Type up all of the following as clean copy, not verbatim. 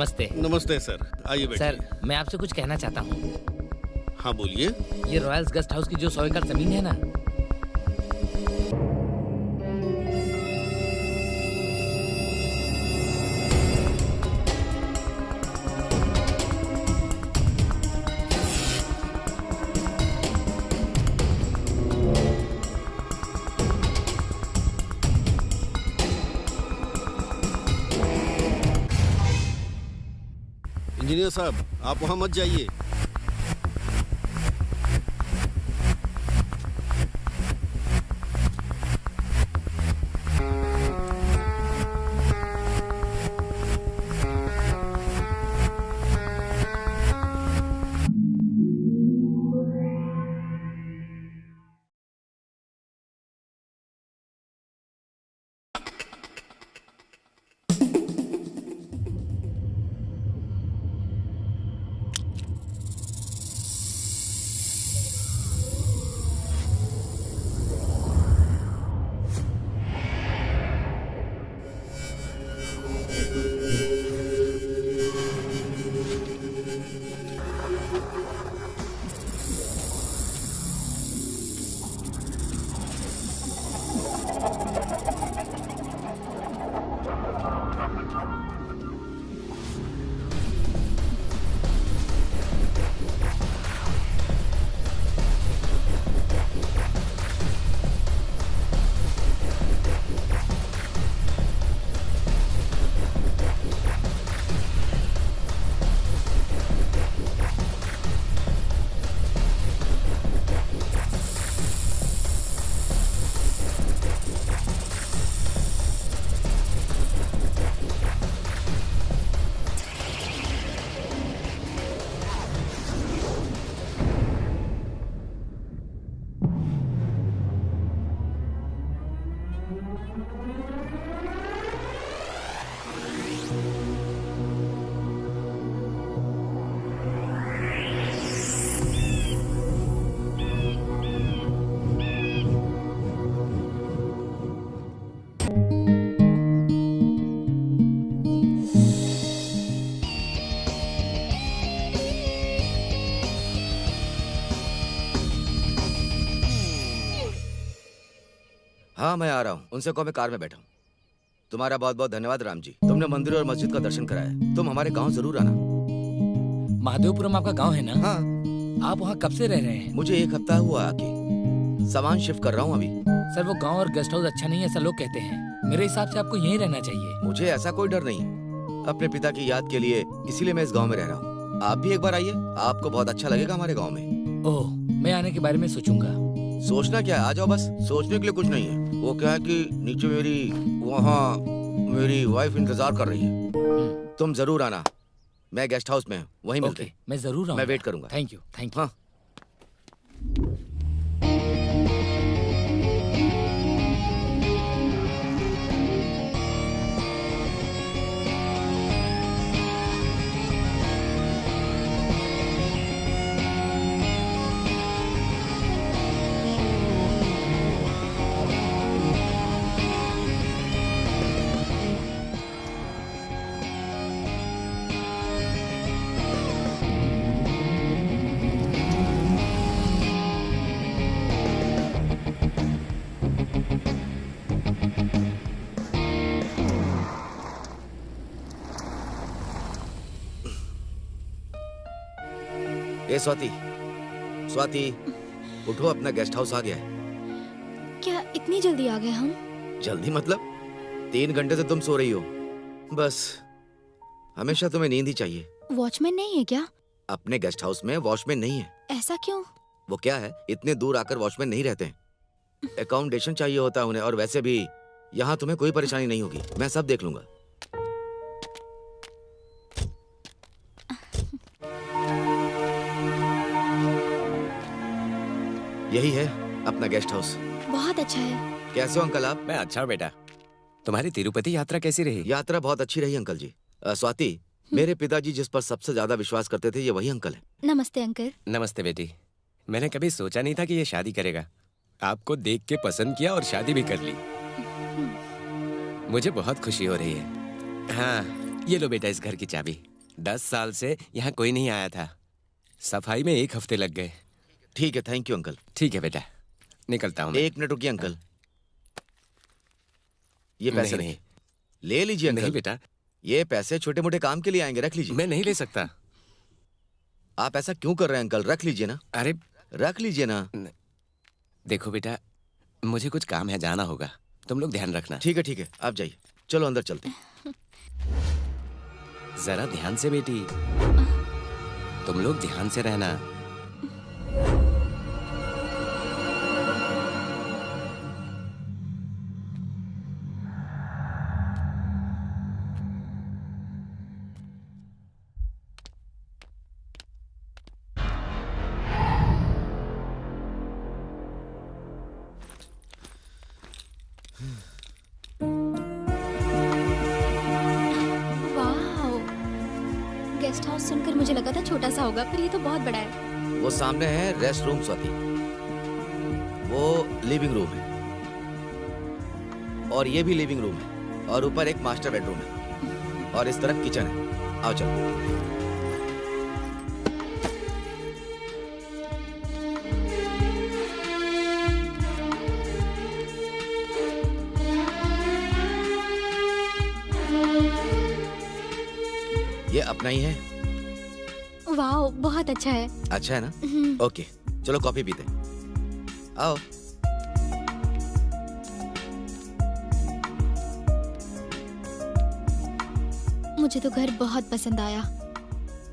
नमस्ते। नमस्ते सर, आइए बैठिए। सर, मैं आपसे कुछ कहना चाहता हूँ। हाँ बोलिए। ये रॉयल्स गेस्ट हाउस की जो 100 एकड़ जमीन है ना, इंजीनियर साहब, आप वहाँ मत जाइए। हाँ मैं आ रहा हूँ। उनसे कहो मैं कार में बैठा हूँ। तुम्हारा बहुत बहुत धन्यवाद राम जी, तुमने मंदिर और मस्जिद का दर्शन कराया। तुम हमारे गांव जरूर आना। महादेवपुरम आपका गांव है ना? हाँ। आप वहाँ कब से रह रहे हैं? मुझे 1 हफ्ता हुआ आके। सामान शिफ्ट कर रहा हूँ अभी। सर, वो गांव और गेस्ट हाउस अच्छा नहीं है, ऐसा लोग कहते हैं। मेरे हिसाब से आपको यहीं रहना चाहिए। मुझे ऐसा कोई डर नहीं है। अपने पिता की याद के लिए इसीलिए मैं इस गाँव में रह रहा हूँ। आप भी एक बार आइए, आपको बहुत अच्छा लगेगा हमारे गाँव में। ओह, मैं आने के बारे में सोचूंगा। सोचना क्या है, आ जाओ बस। सोचने के लिए कुछ नहीं है। वो क्या है कि नीचे मेरी वाइफ इंतजार कर रही है। तुम जरूर आना। मैं गेस्ट हाउस में हूँ, वहीं मिलते हैं। मैं जरूर आऊंगा। मैं वेट करूंगा। Thank you. हाँ। ए स्वाति, स्वाति उठो, अपना गेस्ट हाउस आ गया है। क्या इतनी जल्दी आ गए हम? जल्दी मतलब 3 घंटे से तुम सो रही हो। बस हमेशा तुम्हें नींद ही चाहिए। वॉचमैन नहीं है क्या? अपने गेस्ट हाउस में वॉचमैन नहीं है। ऐसा क्यों? वो क्या है, इतने दूर आकर वॉचमैन नहीं रहते हैं। अकोमोडेशन चाहिए होता है उन्हें, और वैसे भी यहाँ तुम्हें कोई परेशानी नहीं होगी। मैं सब देख लूंगा। यही है अपना गेस्ट हाउस। बहुत अच्छा है। कैसे हो अंकल आप? मैं अच्छा हूँ बेटा। तुम्हारी तिरुपति यात्रा कैसी रही? यात्रा बहुत अच्छी रही अंकल जी। स्वाति, मेरे पिताजी जिस पर सबसे ज्यादा विश्वास करते थे, ये वही अंकल है। नमस्ते अंकल। नमस्ते बेटी। मैंने कभी सोचा नहीं था कि ये शादी करेगा। आपको देख के पसंद किया और शादी भी कर ली। मुझे बहुत खुशी हो रही है। हाँ, ये लो बेटा इस घर की चाबी। 10 साल से यहाँ कोई नहीं आया था। सफाई में 1 हफ्ते लग गए। ठीक है, थैंक यू अंकल। ठीक है बेटा, निकलता हूँ मैं। 1 मिनट रुकिए अंकल, ये पैसे नहीं, नहीं ले लीजिए अंकल। नहीं बेटा, ये पैसे छोटे मोटे काम के लिए आएंगे, रख लीजिए। मैं नहीं ले सकता। आप ऐसा क्यों कर रहे हैं अंकल? रख लीजिए ना। अरे रख लीजिए ना। देखो बेटा, मुझे कुछ काम है, जाना होगा। तुम लोग ध्यान रखना। ठीक है, आप जाइए। चलो अंदर चलते हैं। जरा ध्यान से बेटी, तुम लोग ध्यान से रहना। गेस्ट हाउस सुनकर मुझे लगा था छोटा सा होगा, पर ये तो बहुत बड़ा है। वो सामने है रेस्ट रूम स्वाति, वो लिविंग रूम है, और ये भी लिविंग रूम है, और ऊपर एक मास्टर बेडरूम है, और इस तरफ किचन है। आओ चलो। ये अपना ही है। वाह, बहुत अच्छा है। अच्छा है ना? ओके, चलो कॉफी पीते हैं। आओ। मुझे तो घर बहुत पसंद आया,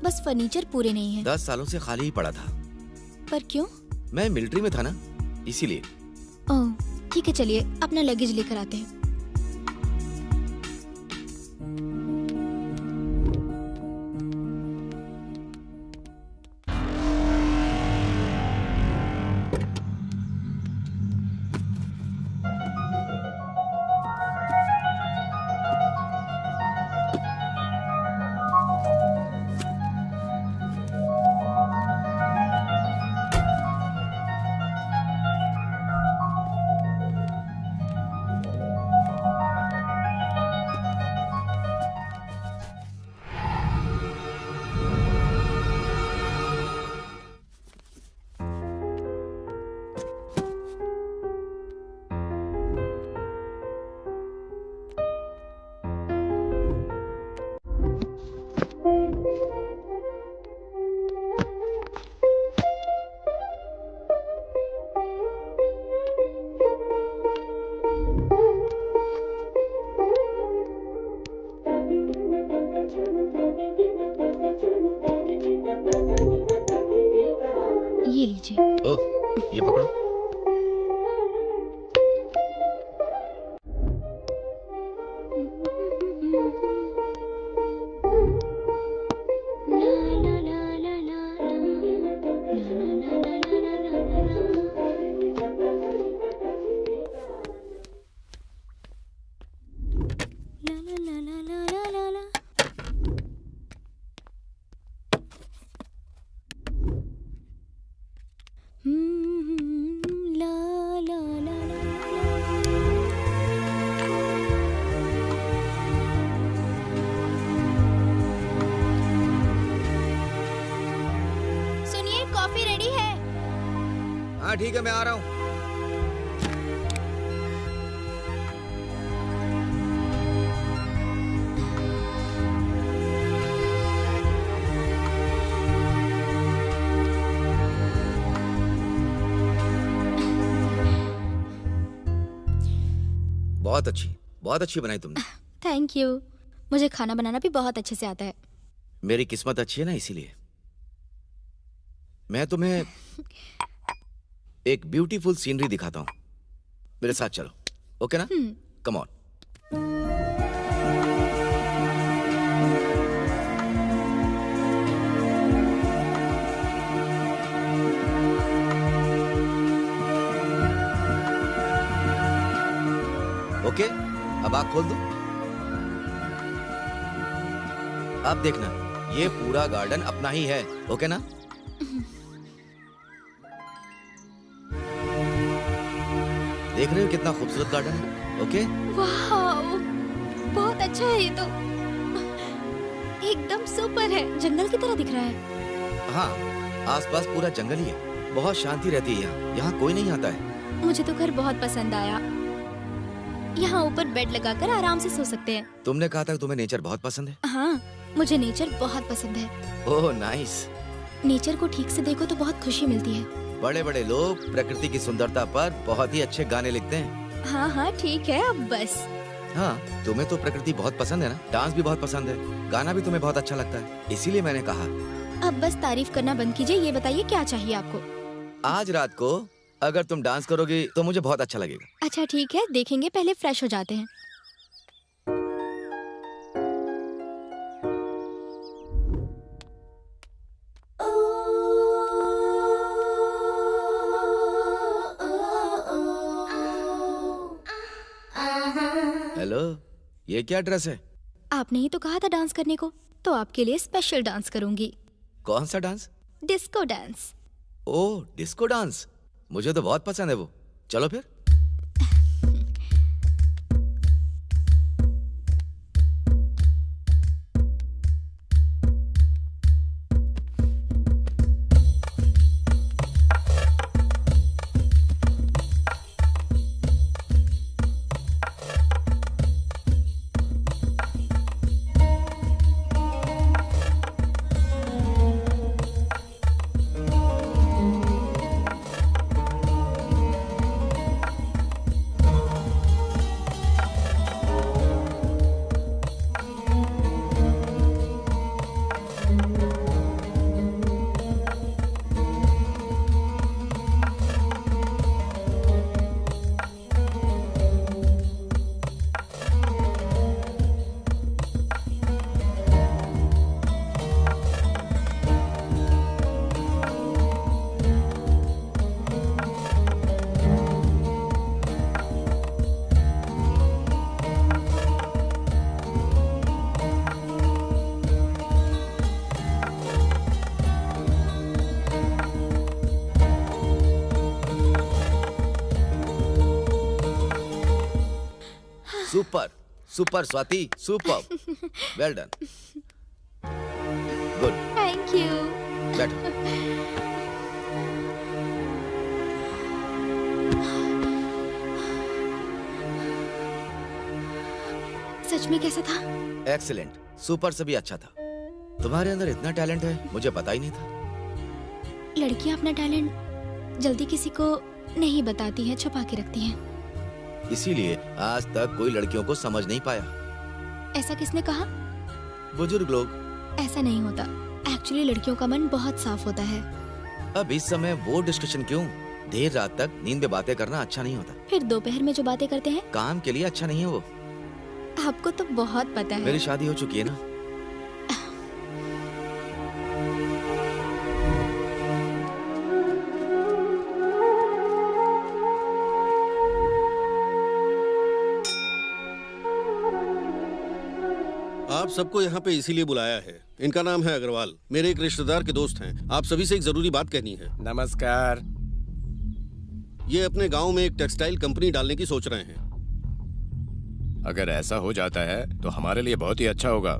बस फर्नीचर पूरे नहीं है। 10 सालों से खाली ही पड़ा था। पर क्यों? मैं मिलिट्री में था ना, इसीलिए। ओह, ठीक है, चलिए अपना लगेज लेकर आते हैं। ये लीजिए। ओह, ये पकड़ो। सुनिए, कॉफी रेडी है। हाँ ठीक है, मैं आ रहा हूँ। बहुत अच्छी बनाई तुमने। Thank you. मुझे खाना बनाना भी बहुत अच्छे से आता है। मेरी किस्मत अच्छी है ना, इसीलिए। मैं तुम्हें एक ब्यूटीफुल सीनरी दिखाता हूँ, मेरे साथ चलो। ओके ना? Come on. ओके, अब आँख खोल दो। अब देखना, ये पूरा गार्डन अपना ही है। ओके ना? देख रहे हो कितना खूबसूरत गार्डन है? ओके? वाह, बहुत अच्छा है ये तो। एकदम सुपर है, जंगल की तरह दिख रहा है। हाँ, आसपास पूरा जंगल ही है, बहुत शांति रहती है यहाँ, यहाँ कोई नहीं आता है। मुझे तो घर बहुत पसंद आया, यहाँ ऊपर बेड लगाकर आराम से सो सकते हैं। तुमने कहा था कि तुम्हें नेचर बहुत पसंद है। हाँ, मुझे नेचर बहुत पसंद है। Oh nice. नेचर को ठीक से देखो तो बहुत खुशी मिलती है। बड़े बड़े लोग प्रकृति की सुंदरता पर बहुत ही अच्छे गाने लिखते हैं। हाँ हाँ ठीक है, अब बस। हाँ, तुम्हें तो प्रकृति बहुत पसंद है ना, डांस भी बहुत पसंद है, गाना भी तुम्हें बहुत अच्छा लगता है, इसीलिए मैंने कहा। अब बस तारीफ करना बंद कीजिए, ये बताइए क्या चाहिए आपको। आज रात को अगर तुम डांस करोगी तो मुझे बहुत अच्छा लगेगा। अच्छा ठीक है, देखेंगे, पहले फ्रेश हो जाते हैं। हेलो, ये क्या ड्रेस है? आपने ही तो कहा था डांस करने को, तो आपके लिए स्पेशल डांस करूंगी। कौन सा dance? Disco dance. Oh, disco dance, मुझे तो बहुत पसंद है वो। चलो फिर। Super super Swati, super. Well done, good. Thank you. बैठो। सच में कैसा था? एक्सीलेंट, सुपर से भी अच्छा था। तुम्हारे अंदर इतना टैलेंट है, मुझे पता ही नहीं था। लड़कियां अपना टैलेंट जल्दी किसी को नहीं बताती हैं, छुपा के रखती हैं। इसीलिए आज तक कोई लड़कियों को समझ नहीं पाया। ऐसा किसने कहा? बुजुर्ग लोग। ऐसा नहीं होता, एक्चुअली लड़कियों का मन बहुत साफ होता है। अब इस समय वो डिस्कशन क्यों? देर रात तक नींद में बातें करना अच्छा नहीं होता। फिर दोपहर में जो बातें करते हैं, काम के लिए अच्छा नहीं है वो। आपको तो बहुत पता है। मेरी शादी हो चुकी है ना। आप सबको यहाँ पे इसीलिए बुलाया है। इनका नाम है अग्रवाल, मेरे एक रिश्तेदार के दोस्त हैं। आप सभी से एक जरूरी बात कहनी है। नमस्कार। ये अपने गांव में एक टेक्सटाइल कंपनी डालने की सोच रहे हैं। अगर ऐसा हो जाता है तो हमारे लिए बहुत ही अच्छा होगा।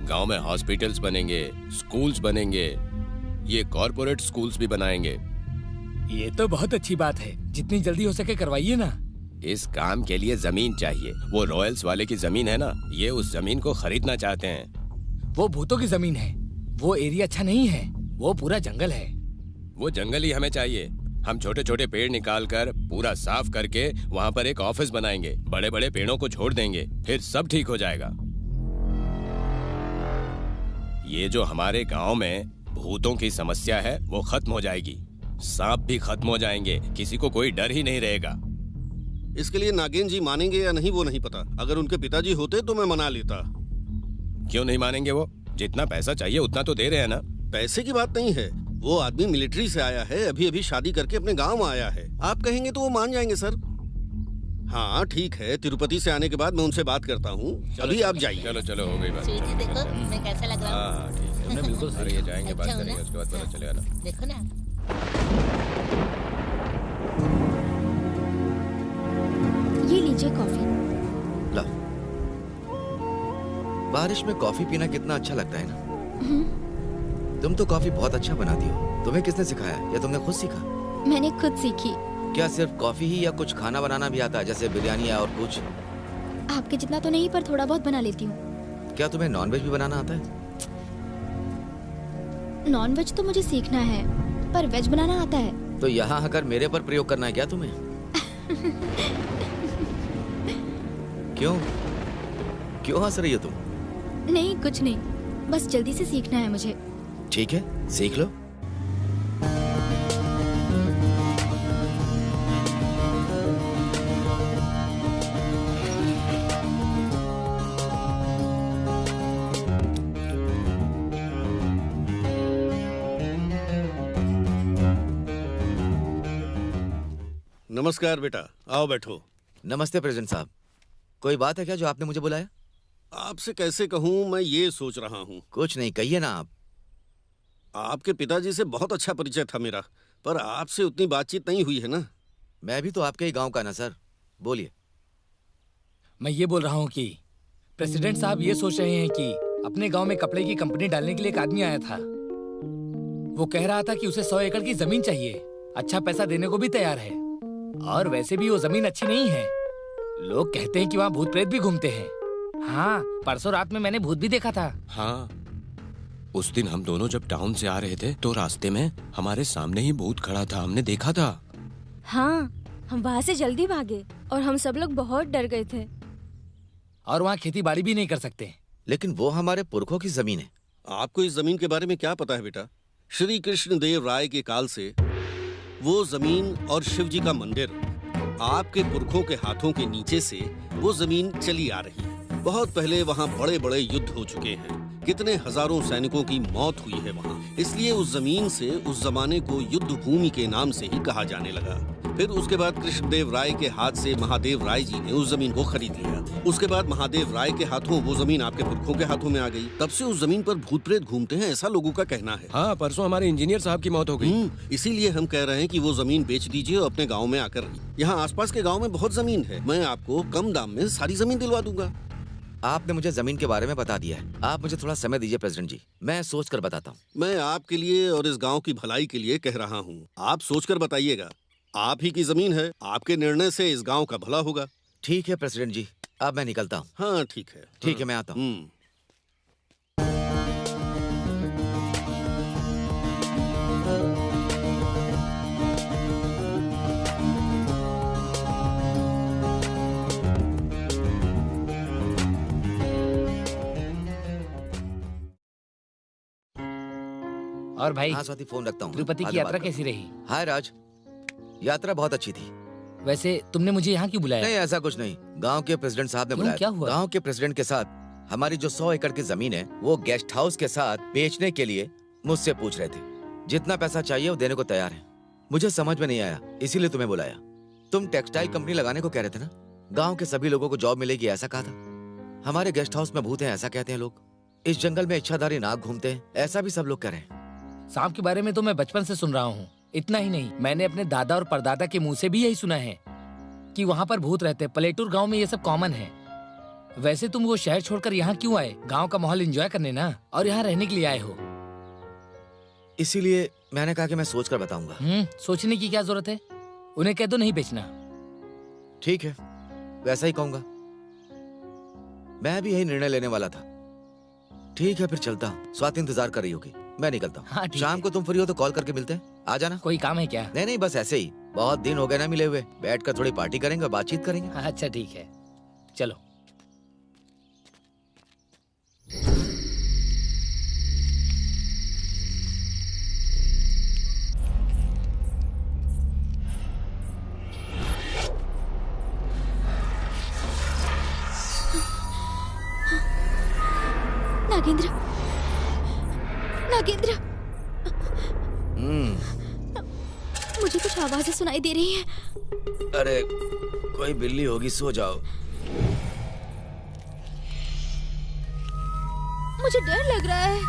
गांव में हॉस्पिटल्स बनेंगे, स्कूल्स बनेंगे, ये कॉर्पोरेट स्कूल्स भी बनाएंगे। ये तो बहुत अच्छी बात है, जितनी जल्दी हो सके करवाइए ना। इस काम के लिए जमीन चाहिए। वो रॉयल्स वाले की जमीन है ना, ये उस जमीन को खरीदना चाहते हैं। वो भूतों की जमीन है, वो एरिया अच्छा नहीं है, वो पूरा जंगल है। वो जंगल ही हमें चाहिए। हम छोटे छोटे पेड़ निकाल कर पूरा साफ करके वहाँ पर एक ऑफिस बनाएंगे, बड़े बड़े पेड़ों को छोड़ देंगे, फिर सब ठीक हो जाएगा। ये जो हमारे गांव में भूतों की समस्या है वो खत्म हो जाएगी, सांप भी खत्म हो जाएंगे, किसी को कोई डर ही नहीं रहेगा। इसके लिए नागेन जी मानेंगे या नहीं वो नहीं पता। अगर उनके पिताजी होते तो मैं मना लेता। क्यों नहीं मानेंगे? वो जितना पैसा चाहिए उतना तो दे रहे हैं ना। पैसे की बात नहीं है, वो आदमी मिलिट्री से आया है, अभी अभी शादी करके अपने गांव आया है। आप कहेंगे तो वो मान जाएंगे सर। हाँ ठीक है, तिरुपति से आने के बाद मैं उनसे बात करता हूँ। अभी आप जाइए। चलो चलो, हो गई बात। स्वीटी देखो मैं कैसा लग रहा हूँ। हाँ ठीक है, बिल्कुल सर, ये जाएंगे, बात अच्छा हो ना? करेंगे, उसके बाद पता चलेगा ना। देखो ना, ये लीजिए कॉफी। ला। बारिश में कॉफी पीना कितना अच्छा लगता है ना। तुम तो कॉफी बहुत अच्छा बनाती हो। तुम्हें किसने सिखाया या तुमने खुद सीखा? मैंने खुद सीखी। क्या सिर्फ कॉफी ही या कुछ खाना बनाना भी आता है, जैसे बिरयानी या और कुछ? आपके जितना तो नहीं, पर थोड़ा बहुत बना लेती हूँ। क्या तुम्हें नॉनवेज भी बनाना आता है? नॉनवेज तो मुझे सीखना है, पर वेज बनाना आता है। तो यहाँ आकर मेरे पर प्रयोग करना है क्या तुम्हें? क्यों क्यों हंस रही हो तुम? नहीं, कुछ नहीं, बस जल्दी से सीखना है मुझे। ठीक है, सीख लो। नमस्कार बेटा, आओ बैठो। नमस्ते प्रेसिडेंट साहब। कोई बात है क्या जो आपने मुझे बुलाया? आपसे कैसे कहूँ, मैं ये सोच रहा हूँ। कुछ नहीं, कहिए ना आप। आपके पिताजी से बहुत अच्छा परिचय था मेरा, पर आपसे उतनी बातचीत नहीं हुई है ना। मैं भी तो आपके ही गांव का ना सर। बोलिए। मैं ये बोल रहा हूँ कि प्रेसिडेंट साहब ये सोच रहे हैं कि अपने गांव में कपड़े की कंपनी डालने के लिए एक आदमी आया था। वो कह रहा था कि उसे 100 एकड़ की जमीन चाहिए, अच्छा पैसा देने को भी तैयार है। और वैसे भी वो जमीन अच्छी नहीं है। लोग कहते हैं कि वहाँ भूत प्रेत भी घूमते हैं। हाँ, परसों रात में मैंने भूत भी देखा था। हाँ, उस दिन हम दोनों जब टाउन से आ रहे थे तो रास्ते में हमारे सामने ही भूत खड़ा था, हमने देखा था। हाँ, हम वहाँ से जल्दी भागे और हम सब लोग बहुत डर गए थे। और वहाँ खेती बाड़ी भी नहीं कर सकते। लेकिन वो हमारे पुरखों की जमीन है। आपको इस जमीन के बारे में क्या पता है बेटा? श्री कृष्ण देव राय के काल से वो जमीन और शिव जी का मंदिर, आपके पुरखों के हाथों के नीचे से वो जमीन चली आ रही है। बहुत पहले वहाँ बड़े बड़े युद्ध हो चुके हैं, कितने हजारों सैनिकों की मौत हुई है वहाँ। इसलिए उस जमीन से उस जमाने को युद्ध भूमि के नाम से ही कहा जाने लगा। फिर उसके बाद कृष्णदेव राय के हाथ से महादेव राय जी ने उस जमीन को खरीद लिया। उसके बाद महादेव राय के हाथों वो जमीन आपके पुरखों के हाथों में आ गई। तब से उस जमीन पर भूत प्रेत घूमते हैं, ऐसा लोगों का कहना है। हाँ, परसों हमारे इंजीनियर साहब की मौत हो गई। इसीलिए हम कह रहे हैं कि वो जमीन बेच दीजिए और अपने गाँव में आकर रहिए। यहाँ आसपास के गाँव में बहुत जमीन है, मैं आपको कम दाम में सारी जमीन दिलवा दूंगा। आपने मुझे जमीन के बारे में बता दिया है। आप मुझे थोड़ा समय दीजिए प्रेसिडेंट जी, मैं सोच कर बताता हूँ। मैं आपके लिए और इस गांव की भलाई के लिए कह रहा हूँ, आप सोचकर बताइएगा। आप ही की जमीन है, आपके निर्णय से इस गांव का भला होगा। ठीक है प्रेसिडेंट जी, अब मैं निकलता हूँ। हाँ ठीक है। ठीक है, मैं आता हूँ। और भाई, हाँ स्वाति, फोन रखता हूँ। तिरुपति बाद की में यात्रा बात कैसी रही? हाय राज, यात्रा बहुत अच्छी थी। वैसे तुमने मुझे यहाँ क्यों बुलाया? नहीं ऐसा कुछ नहीं, गांव के प्रेसिडेंट साहब ने क्यों, बुलाया। क्या हुआ? गांव के प्रेसिडेंट के साथ हमारी जो 100 एकड़ की जमीन है वो गेस्ट हाउस के साथ बेचने के लिए मुझसे पूछ रहे थे। जितना पैसा चाहिए वो देने को तैयार है। मुझे समझ में नहीं आया, इसीलिए तुम्हें बुलाया। तुम टेक्सटाइल कंपनी लगाने को कह रहे थे ना? गाँव के सभी लोगों को जॉब मिलेगी ऐसा कहा था। हमारे गेस्ट हाउस में भूत है ऐसा कहते हैं लोग। इस जंगल में इच्छाधारी नाग घूमते हैं ऐसा भी सब लोग कह रहे हैं। सांप के बारे में तो मैं बचपन से सुन रहा हूँ। इतना ही नहीं, मैंने अपने दादा और परदादा के मुंह से भी यही सुना है कि वहाँ पर भूत रहते। पलेटूर गांव में ये सब कॉमन है। वैसे तुम वो शहर छोड़कर यहाँ क्यों आए? गांव का माहौल एंजॉय करने ना, और यहाँ रहने के लिए आए हो। इसीलिए मैंने कहा कि मैं सोच कर बताऊंगा। सोचने की क्या जरूरत है? उन्हें कह दो नहीं बेचना। ठीक है, वैसा ही कहूंगा। मैं भी यही निर्णय लेने वाला था। ठीक है, फिर चलता हूँ। स्वाति इंतजार कर रही होगी, मैं निकलता हूँ। हाँ, ठीक शाम है। को तुम फ्री हो तो कॉल करके मिलते हैं, आ जाना। कोई काम है क्या? नहीं नहीं, बस ऐसे ही। बहुत दिन हो गए ना मिले हुए, बैठकर थोड़ी पार्टी करेंगे, बातचीत करेंगे। अच्छा ठीक है, चलो। नागेंद्र, नागेंद्र, मुझे कुछ आवाजें सुनाई दे रही हैं। अरे कोई बिल्ली होगी, सो जाओ। मुझे डर लग रहा है।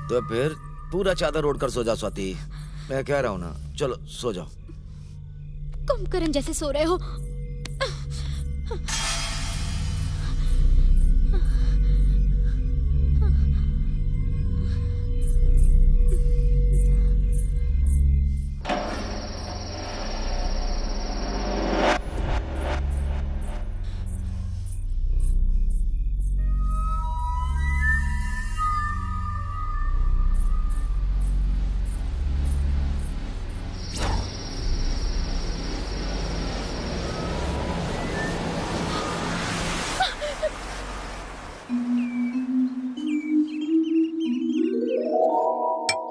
तो फिर पूरा चादर ओढ़ कर सो जाओ स्वाति, मैं कह रहा हूँ ना। चलो सो जाओ। कुंभकर्ण जैसे सो रहे हो।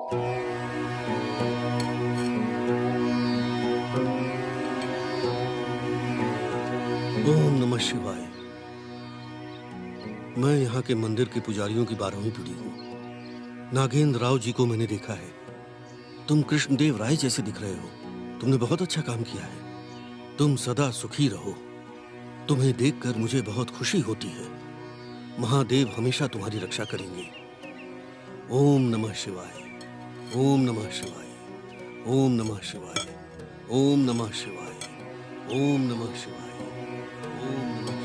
ओम नमः शिवाय। मैं यहाँ के मंदिर के पुजारियों की 12वीं पीढ़ी हूँ। नागेंद्र राव जी को मैंने देखा है। तुम कृष्णदेव राय जैसे दिख रहे हो। तुमने बहुत अच्छा काम किया है। तुम सदा सुखी रहो। तुम्हें देखकर मुझे बहुत खुशी होती है। महादेव हमेशा तुम्हारी रक्षा करेंगे। ओम नमः शिवाय। ओम नमः शिवाय। ओम नमः शिवाय। ओम नमः शिवाय। ओम नमः शिवाय। ओम नमः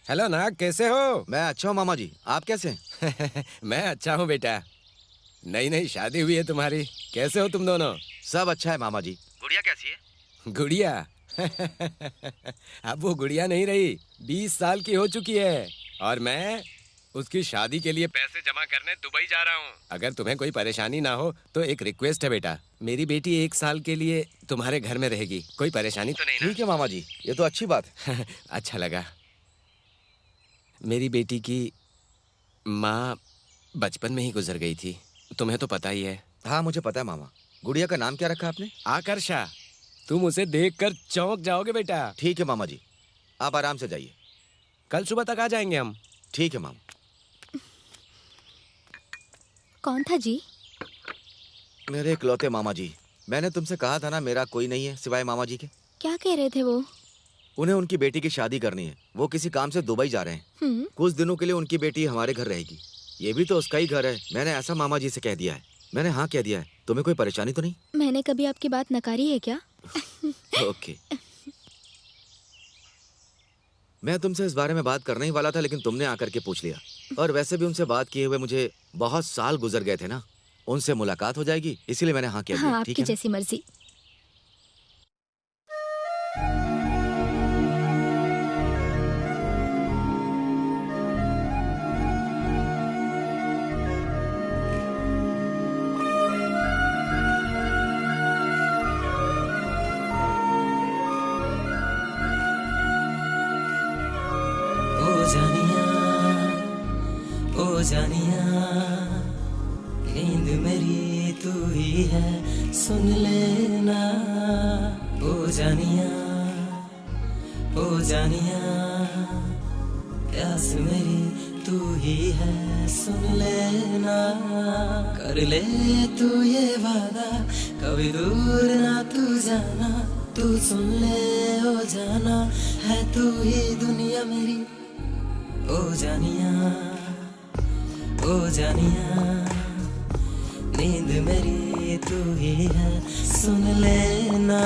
हेलो नाग, कैसे हो? मैं अच्छा हूँ मामा जी, आप कैसे हैं? मैं अच्छा हूँ बेटा। नई नई शादी हुई है तुम्हारी, कैसे हो तुम दोनों? सब अच्छा है मामा जी। गुड़िया कैसी है? गुड़िया अब वो गुड़िया नहीं रही, 20 साल की हो चुकी है और मैं उसकी शादी के लिए पैसे जमा करने दुबई जा रहा हूँ। अगर तुम्हें कोई परेशानी ना हो तो एक रिक्वेस्ट है बेटा, मेरी बेटी 1 साल के लिए तुम्हारे घर में रहेगी। कोई परेशानी तो नहीं ना? ठीक है मामा जी, ये तो अच्छी बात है। अच्छा लगा। मेरी बेटी की माँ बचपन में ही गुजर गई थी, तुम्हें तो पता ही है। हाँ मुझे पता है मामा। गुड़िया का नाम क्या रखा आपने? आकर्षा। तुम उसे देखकर चौंक जाओगे बेटा। ठीक है मामा जी, आप आराम से जाइए। कल सुबह तक आ जाएंगे हम। ठीक है मामा। कौन था जी? मेरे इकलौते मामा जी। मैंने तुमसे कहा था ना मेरा कोई नहीं है सिवाय मामा जी के। क्या कह रहे थे वो? उन्हें उनकी बेटी की शादी करनी है। वो किसी काम से दुबई जा रहे हैं। कुछ दिनों के लिए उनकी बेटी हमारे घर रहेगी। ये भी तो उसका ही घर है। मैंने ऐसा मामा जी से कह दिया है। मैंने हाँ कह दिया है। तुम्हें कोई परेशानी तो नहीं? मैंने कभी आपकी बात नकारी है क्या? ओके। मैं तुमसे इस बारे में बात करने ही वाला था, लेकिन तुमने आकर के पूछ लिया। और वैसे भी उनसे बात किए हुए मुझे बहुत साल गुजर गए थे ना। उनसे मुलाकात हो जाएगी, इसीलिए मैंने हाँ कह दिया। हाँ, ठीक आपकी है? जैसी मर्जी। ओ जानिया नींद मेरी तू ही है, सुन लेना। ओ जानिया प्यास मेरी तू ही है, सुन लेना। कर ले तू ये वादा, कभी दूर ना तू जाना। तू सुन ले ओ जाना, है तू ही दुनिया मेरी। ओ जानिया नींद मेरी तू ही है, सुन लेना।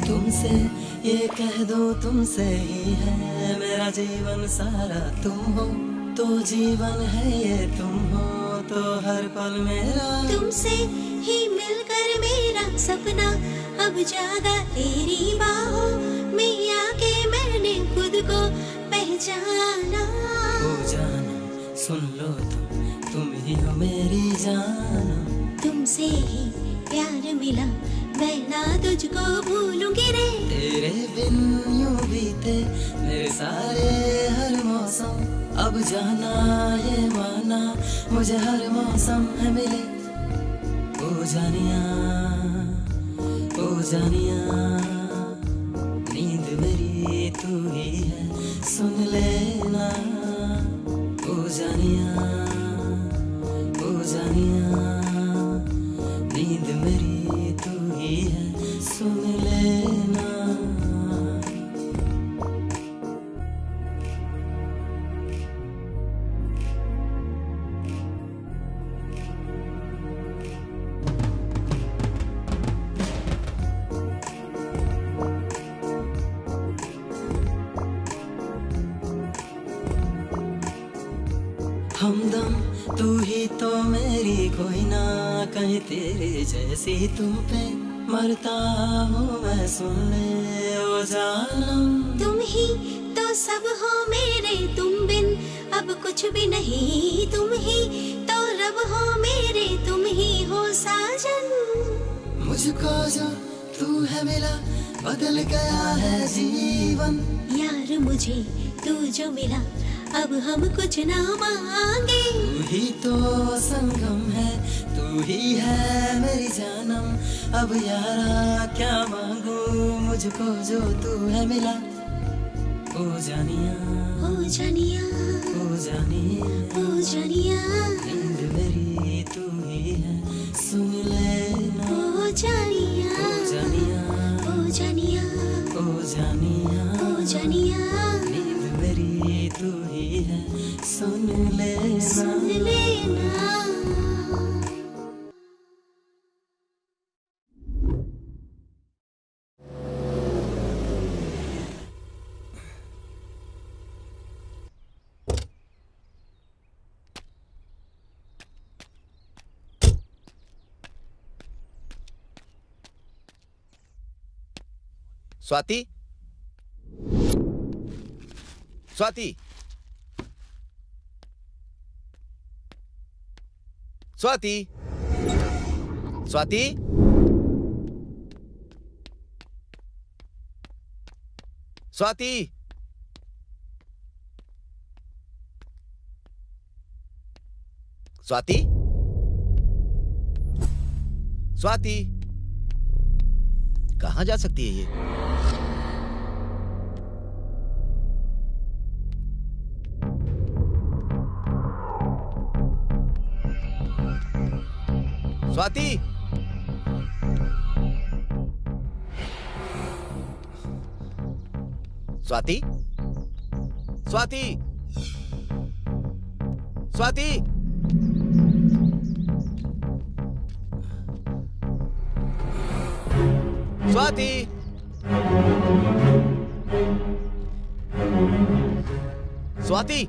तुमसे ये कह दो, तुमसे ही है मेरा जीवन सारा। तुम हो तो जीवन है ये, तुम हो तो हर पल मेरा। तुमसे ही मिलकर मेरा सपना अब जागा तेरी बाहों में आके मैंने खुद को पहचाना। ओ जाना सुन लो तुम ही हो मेरी जान। तुमसे ही प्यार मिला, मैं ना तुझको भूलूंगी रे। तेरे बिन यूं बीते मेरे सारे हर मौसम। अब जाना ये माना, मुझे हर मौसम है मिले। ओ जानिया नींद मेरी तू ही है, सुन लेना। ओ जानिया नींद मेरी तू ही है, सुन लेना। हमदम तू ही तो मेरी, कोई ना कहीं तेरे जैसी तुम पे मरता हूँ मैं, सुन ले ओ जानम। तुम ही तो सब हो मेरे, तुम बिन अब कुछ भी नहीं, तुम ही तो रब हो मेरे, तुम ही हो साजन। मुझको जो तू है मिला, बदल गया है जीवन। यार मुझे तू जो मिला, अब हम कुछ ना मांगे। तू ही तो संगम है, तू ही है मेरी जानम। अब यारा क्या मांगू, मुझको जो तू है मिला। ओ जानिया, ओ जानिया, ओ जानिया, ओ जानिया, नींद मेरी तू ही है, सुन लेना। ओ जानिया, ओ जानिया, ओ जानिया, ओ जानिया, ओ जानिया, नींद मेरी तू ही है, सुन लेना। सुन लेना। स्वाति, स्वाति, स्वाति, स्वाति, स्वाति, स्वाति, स्वाति, कहाँ जा सकती है ये? स्वाति, स्वाति, स्वाति, स्वाति, स्वाति, स्वाति,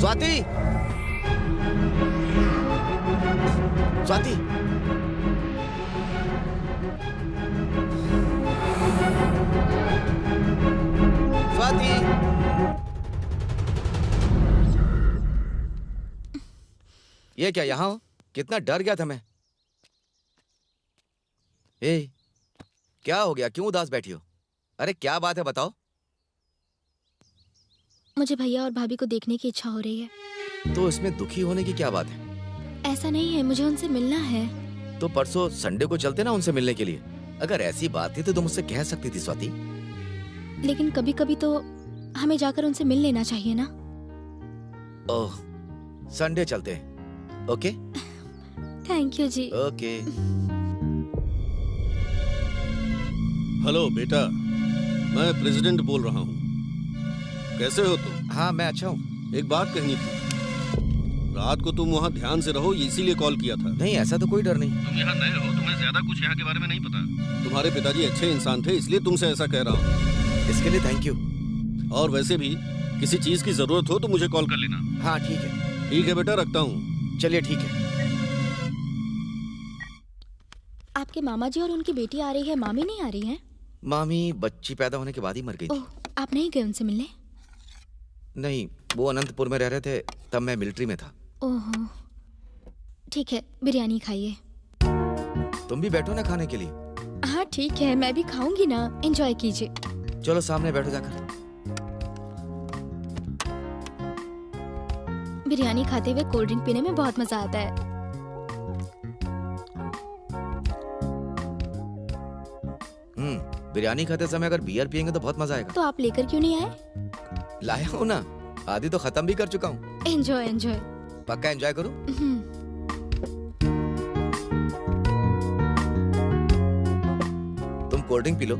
स्वाति, स्वाति, स्वाति, ये क्या यहाँ हो? कितना डर गया था मैं। ए, क्या हो गया? क्यों उदास बैठी हो? अरे क्या बात है, बताओ। मुझे भैया और भाभी को देखने की इच्छा हो रही है। तो इसमें दुखी होने की क्या बात है? ऐसा नहीं है, मुझे उनसे मिलना है। तो परसों संडे को चलते ना उनसे मिलने के लिए। अगर ऐसी बात थी तो तुम मुझसे कह सकती थी स्वाति। लेकिन कभी कभी तो हमें जाकर उनसे मिल लेना चाहिए ना। ओह, संडे चलते हैं। ओके? थैंक यू जी। ओके। हेलो बेटा, मैं प्रेसिडेंट बोल रहा हूँ। कैसे हो तुम? हाँ, मैं अच्छा हूँ। एक बात कहनी थी। रात को तुम वहाँ ध्यान से रहो, इसीलिए कॉल किया था। नहीं, ऐसा तो कोई डर नहीं। तुम यहाँ नए हो, तुम्हें ज्यादा कुछ यहाँ के बारे में नहीं पता। तुम्हारे पिताजी अच्छे इंसान थे, इसलिए तुमसे ऐसा कह रहा हूँ। इसके लिए थैंक यू। और वैसे भी किसी चीज की जरूरत हो तो मुझे कॉल कर लेना। हाँ ठीक है। ठीक है बेटा, रखता हूँ। चलिए ठीक है। आपके मामा जी और उनकी बेटी आ रही है, मामी नहीं आ रही हैं? मामी बच्ची पैदा होने के बाद ही मर गई थी। ओह, आप नहीं गए उनसे मिलने? नहीं, वो अनंतपुर में रह रहे थे, तब मैं मिलिट्री में था। ओहो, ठीक है, बिरयानी खाइए। तुम भी बैठो ना खाने के लिए। हाँ ठीक है, मैं भी खाऊंगी ना, एंजॉय कीजिए। चलो सामने बैठो जाकर। बिरयानी खाते हुए कोल्ड ड्रिंक पीने में बहुत मजा आता है। बिरयानी खाते समय अगर बियर पियेंगे तो बहुत मजा आएगा। तो आप लेकर क्यों नहीं आए? लाया हूँ ना, आधी तो खत्म भी कर चुका हूँ। Enjoy enjoy. पक्का एंजॉय करूँ? तुम कोल्ड ड्रिंक पी लो।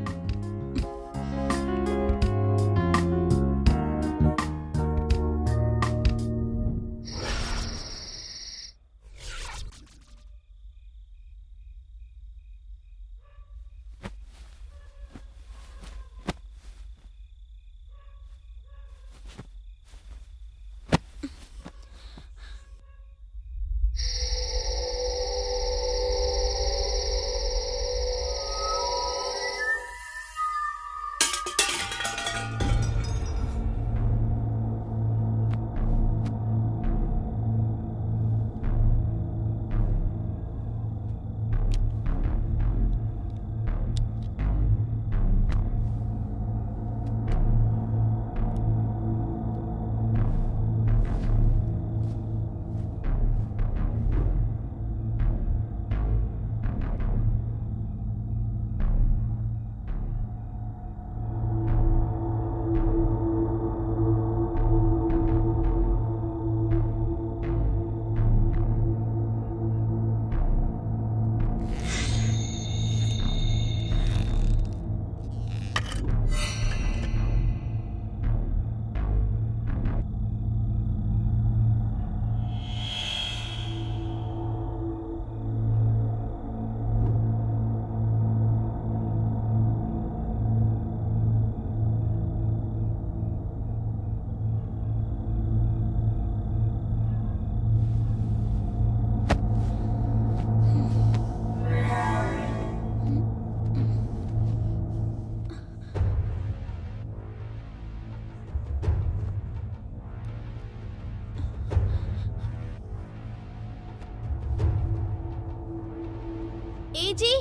ए जी,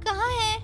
कहाँ है?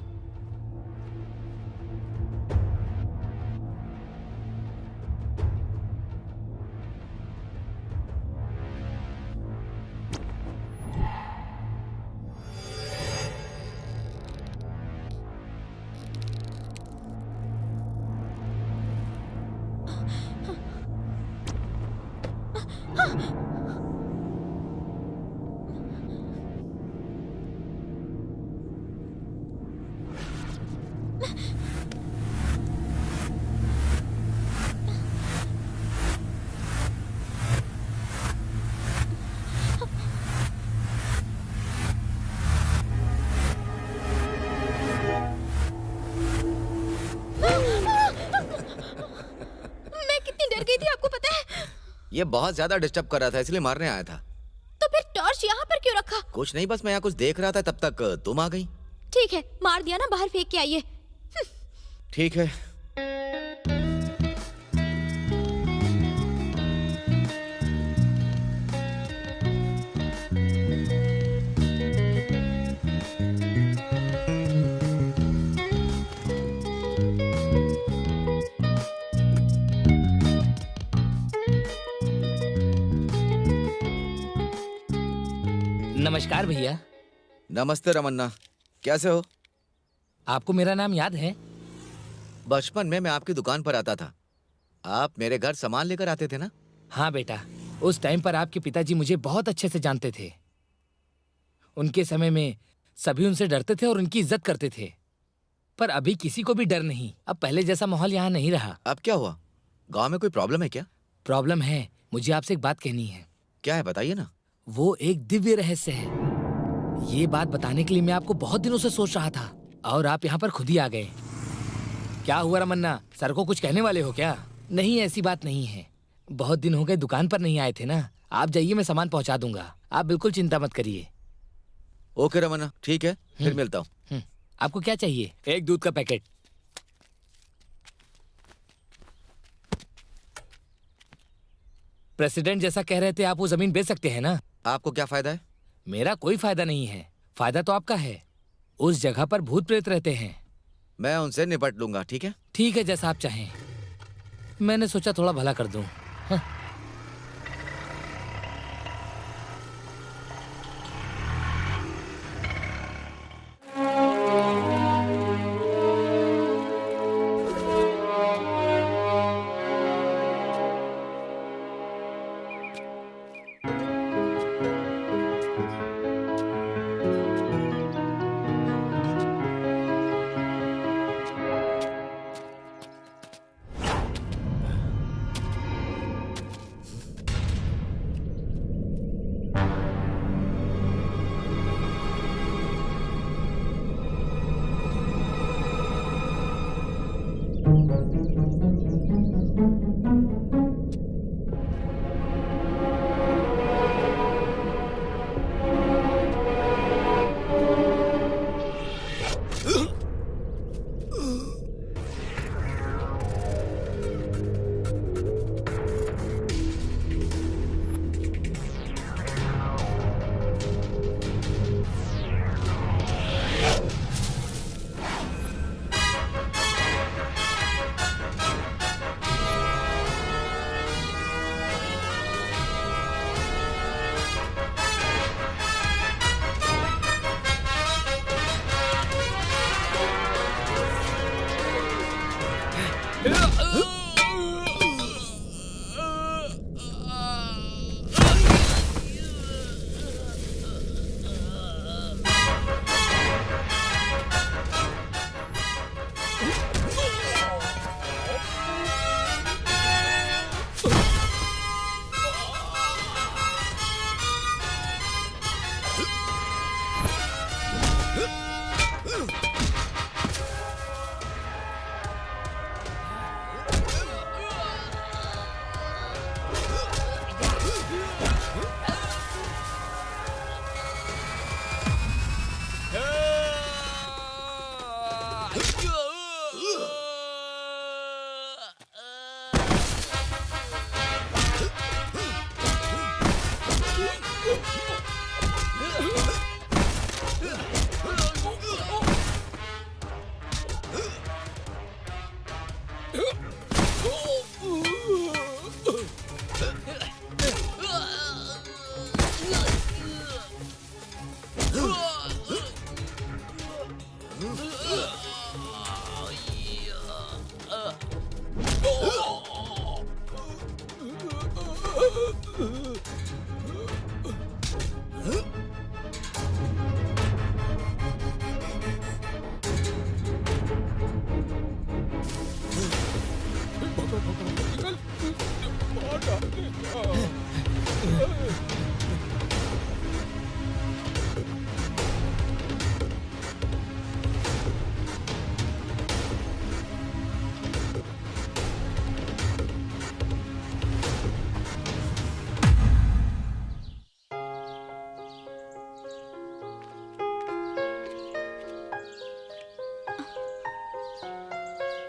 मैं कितनी डर गई थी आपको पता है? ये बहुत ज्यादा डिस्टर्ब कर रहा था, इसलिए मारने आया था। तो फिर टॉर्च यहाँ पर क्यों रखा? कुछ नहीं, बस मैं यहाँ कुछ देख रहा था, तब तक तुम आ गई। ठीक है, मार दिया ना, बाहर फेंक के आइए। ठीक है। नमस्कार भैया। नमस्ते रमन्ना, कैसे हो? आपको मेरा नाम याद है? बचपन में मैं आपकी दुकान पर आता था। आप मेरे घर सामान लेकर आते थे ना? हाँ बेटा, उस टाइम पर आपके पिताजी मुझे बहुत अच्छे से जानते थे। उनके समय में सभी उनसे डरते थे और उनकी इज्जत करते थे, पर अभी किसी को भी डर नहीं। अब पहले जैसा माहौल यहाँ नहीं रहा। अब क्या हुआ? गांव में कोई प्रॉब्लम है क्या? प्रॉब्लम है, मुझे आपसे एक बात कहनी है। क्या है, बताइए ना। वो एक दिव्य रहस्य है। ये बात बताने के लिए मैं आपको बहुत दिनों से सोच रहा था और आप यहाँ पर खुद ही आ गए। क्या हुआ रमन्ना, सर को कुछ कहने वाले हो क्या? नहीं, ऐसी बात नहीं है। बहुत दिन हो गए दुकान पर नहीं आए थे ना। आप जाइए, मैं सामान पहुँचा दूंगा, आप बिल्कुल चिंता मत करिए। ओके रमन्ना, ठीक है, फिर मिलता हूँ। आपको क्या चाहिए? एक दूध का पैकेट। प्रेसिडेंट जैसा कह रहे थे, आप वो जमीन बेच सकते हैं ना? आपको क्या फायदा है? मेरा कोई फायदा नहीं है, फायदा तो आपका है। उस जगह पर भूत प्रेत रहते हैं। मैं उनसे निपट लूंगा, ठीक है? ठीक है, जैसा आप चाहें। मैंने सोचा थोड़ा भला कर दूं। हाँ।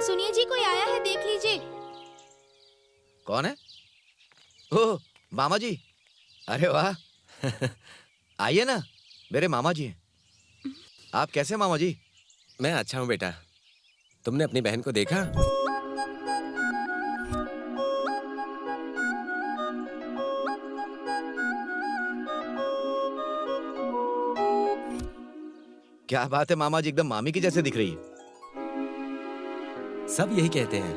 सुनिए जी, कोई आया है, देख लीजिए। कौन है? ओह, मामा जी। अरे वाह। आइए ना, मेरे मामा जी हैं। आप कैसे हैं मामा जी? मैं अच्छा हूँ बेटा। तुमने अपनी बहन को देखा? क्या बात है मामा जी, एकदम मामी की जैसे दिख रही है। सब यही कहते हैं।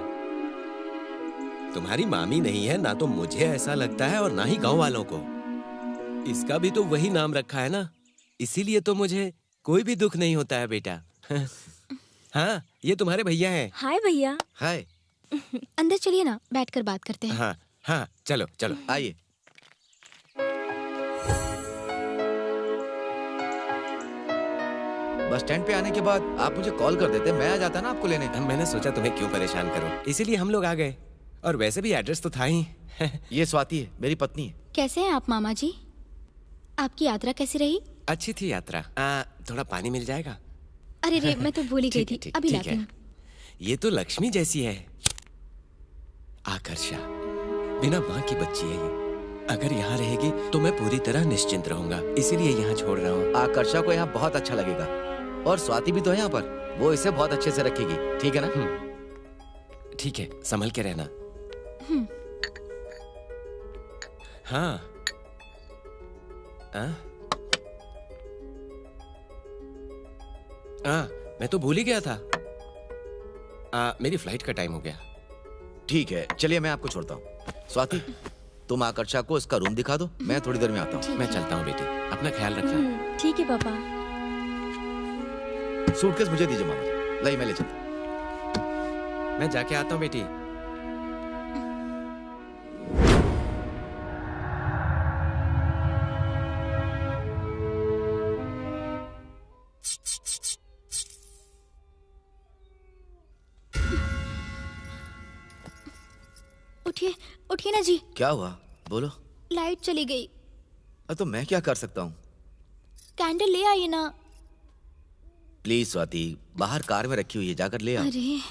तुम्हारी मामी नहीं है ना, तो मुझे ऐसा लगता है, और ना ही गांव वालों को। इसका भी तो वही नाम रखा है ना, इसीलिए तो मुझे कोई भी दुख नहीं होता है बेटा। हाँ, ये तुम्हारे भैया हैं। हाय भैया। हाय। अंदर चलिए ना, बैठकर बात करते हैं। हाँ हाँ, चलो चलो आइए। बस स्टैंड पे आने के बाद आप मुझे कॉल कर देते, मैं आ जाता ना आपको लेने। मैंने सोचा तुम्हें क्यों परेशान करूं, इसीलिए हम लोग आ गए। और वैसे भी एड्रेस तो था ही। ये स्वाति है, मेरी पत्नी है। कैसे हैं आप मामा जी? आपकी यात्रा कैसी रही? अच्छी थी यात्रा। थोड़ा पानी मिल जाएगा? अरे रे, मैं तो भूल ही गई थी, अभी ठीक लाती है। हूँ। ये तो लक्ष्मी जैसी है, आकर्षा। बिना माँ की बच्ची है ये। अगर यहाँ रहेगी तो मैं पूरी तरह निश्चिंत रहूंगा, इसीलिए यहाँ छोड़ रहा हूँ। आकर्षा को यहाँ बहुत अच्छा लगेगा, और स्वाति भी तो है यहाँ पर, वो इसे बहुत अच्छे से रखेगी, ठीक है ना? ठीक है, संभल के रहना। हाँ। मैं तो भूल ही गया था। मेरी फ्लाइट का टाइम हो गया। ठीक है, चलिए मैं आपको छोड़ता हूँ। स्वाति, तुम आकर्षा को इसका रूम दिखा दो, मैं थोड़ी देर में आता हूँ। मैं चलता हूँ बेटी, अपना ख्याल रखना। ठीक है पापा। सूटकेस मुझे दीजिए मामा जी, लाई मैं ले चलता हूँ। मैं जाके आता हूँ बेटी। उठिए, उठिए ना जी। क्या हुआ, बोलो। लाइट चली गई। तो मैं क्या कर सकता हूँ? कैंडल ले आइए ना। प्लीज स्वाति, बाहर कार में रखी हुई है, जाकर ले आओ। अरे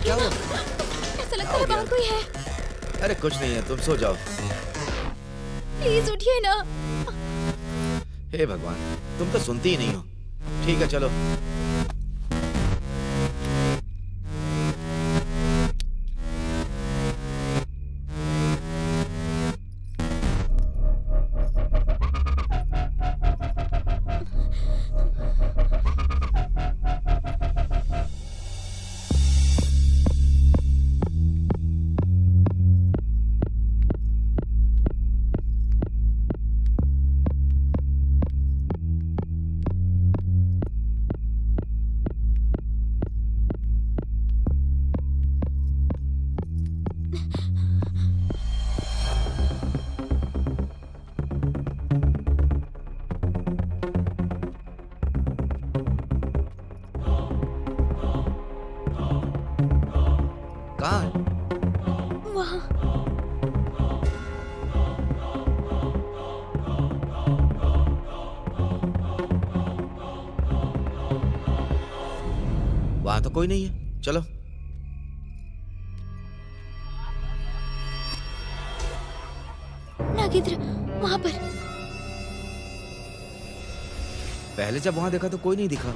क्या हुआ? ऐसा लगता है बाहर कोई है। अरे कुछ नहीं है, तुम सो जाओ। प्लीज उठिए ना। हे भगवान, तुम तो सुनती ही नहीं हो। ठीक है चलो। वहाँ वहां तो कोई नहीं है, चलो। नागेंद्र, वहाँ पर पहले जब वहां देखा तो कोई नहीं दिखा।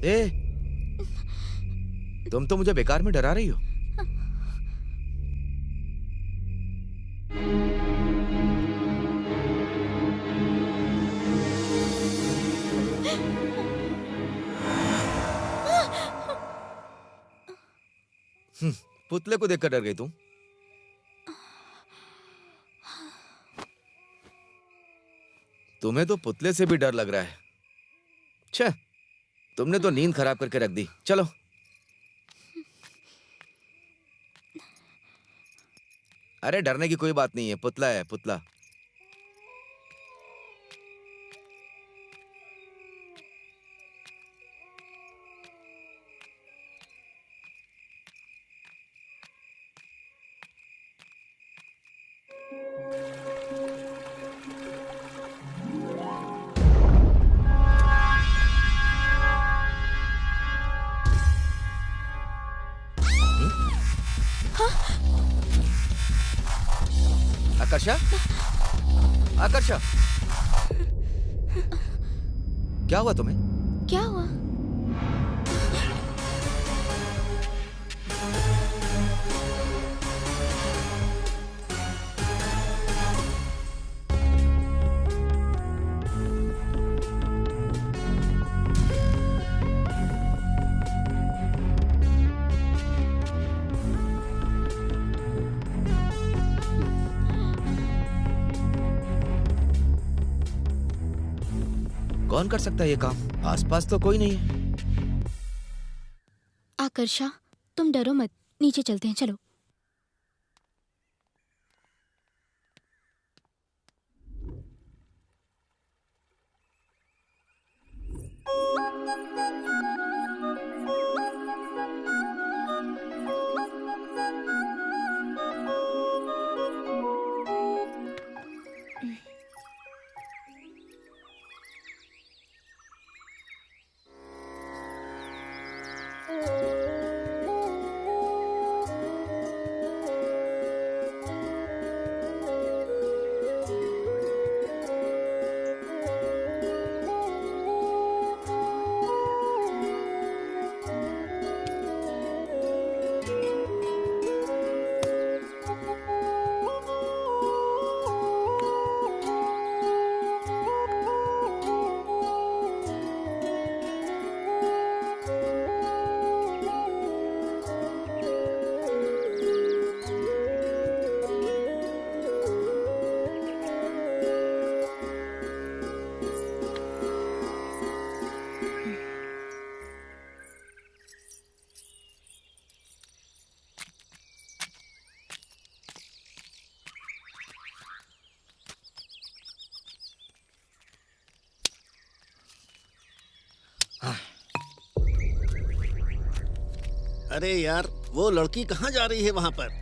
ए, तुम तो मुझे बेकार में डरा रही हो। पुतले को देखकर डर गई तुम? तुम्हें तो पुतले से भी डर लग रहा है। छे, तुमने तो नींद खराब करके रख दी। चलो। अरे डरने की कोई बात नहीं है, पुतला है, पुतला। आकर्षा, आकर्षा, क्या हुआ तुम्हें? क्या हुआ? कौन कर सकता है ये काम? आसपास तो कोई नहीं है। आकर्षा, तुम डरो मत, नीचे चलते हैं, चलो। अरे यार, वो लड़की कहाँ जा रही है वहां पर?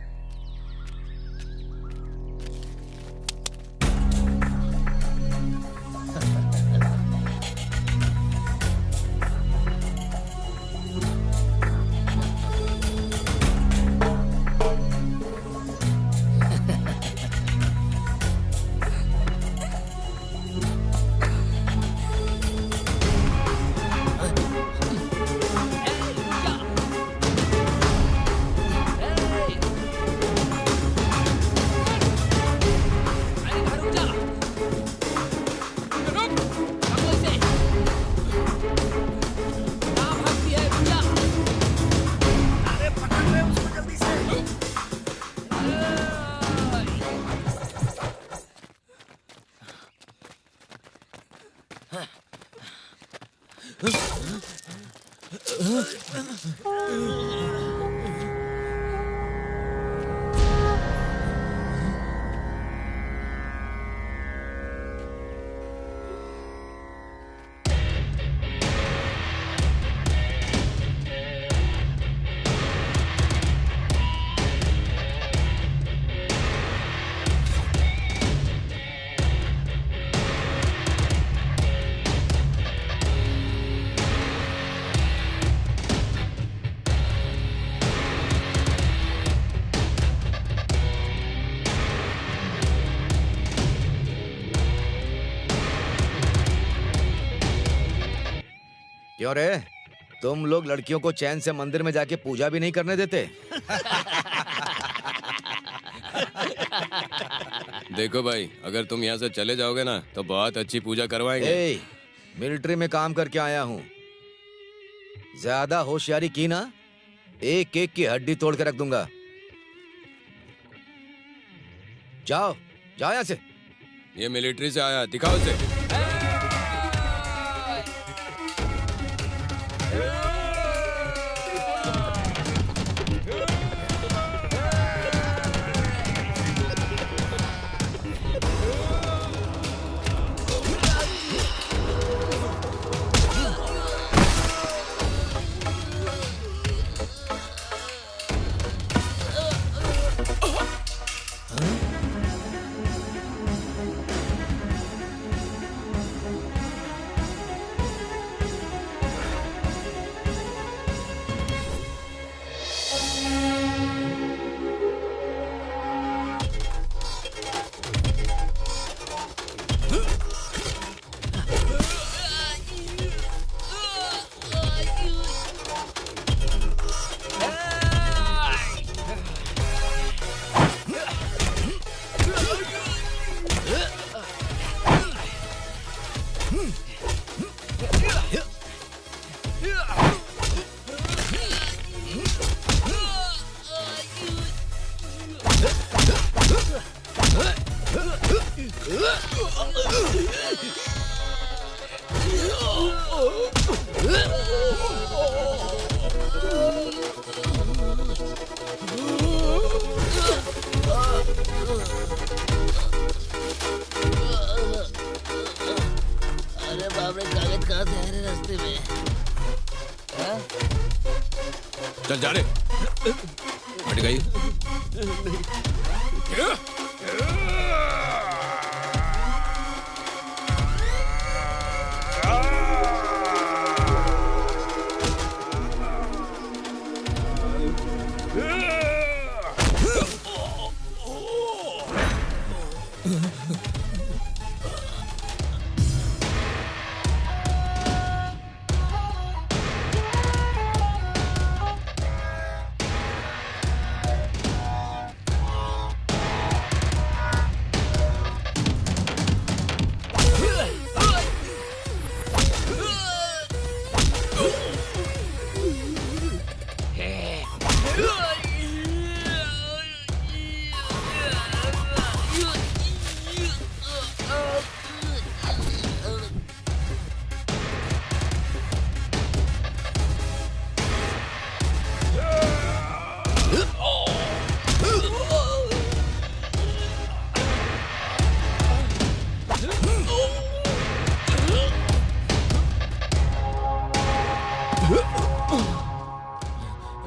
क्यों रे, तुम लोग लड़कियों को चैन से मंदिर में जाके पूजा भी नहीं करने देते? देखो भाई, अगर तुम यहाँ से चले जाओगे ना तो बहुत अच्छी पूजा करवाएंगे। मिलिट्री में काम करके आया हूँ, ज्यादा होशियारी की ना एक एक की हड्डी तोड़ के रख दूंगा। जाओ जाओ यहाँ से। ये मिलिट्री से आया, दिखाओ उसे। अरे बाप रे, कागज कहाँ से आ रहे रास्ते में? चल जा रे, हट गई।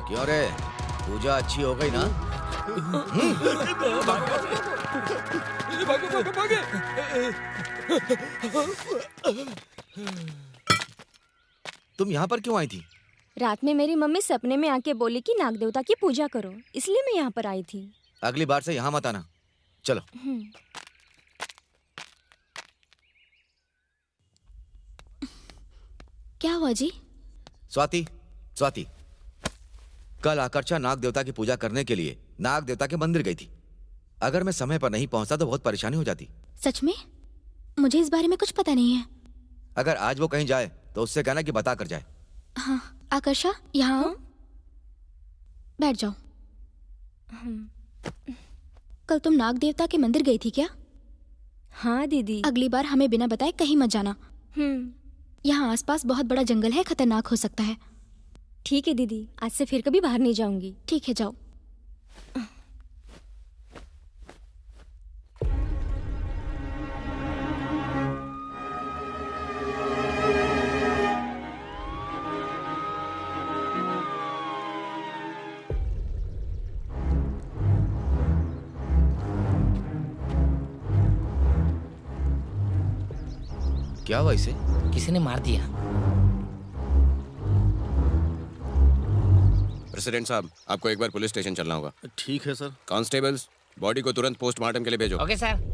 क्यों रे, पूजा अच्छी हो गई ना? तुम यहाँ पर क्यों आई थी? रात में मेरी मम्मी सपने में आके बोली कि नाग देवता की पूजा करो, इसलिए मैं यहाँ पर आई थी। अगली बार से यहाँ मत आना। चलो। क्या हुआ जी? स्वाति, स्वाति, कल आकर्षा नाग देवता की पूजा करने के लिए नाग देवता के मंदिर गई थी। अगर मैं समय पर नहीं पहुंचता तो बहुत परेशानी हो जाती। सच में? मुझे इस बारे में कुछ पता नहीं है। अगर आज वो कहीं जाए तो उससे कहना कि बता कर जाए। हाँ, आकर्षा यहाँ आओ। बैठ जाओ। कल तुम नाग देवता के मंदिर गई थी क्या? हाँ दीदी। अगली बार हमें बिना बताए कहीं मत जाना। यहाँ आसपास बहुत बड़ा जंगल है, खतरनाक हो सकता है। ठीक है दीदी, आज से फिर कभी बाहर नहीं जाऊंगी। ठीक है, जाओ। क्या हुआ इसे? किसी ने मार दिया। प्रेसिडेंट साहब, आपको एक बार पुलिस स्टेशन चलना होगा। ठीक है सर। कांस्टेबल्स, बॉडी को तुरंत पोस्टमार्टम के लिए भेजो। Okay sir.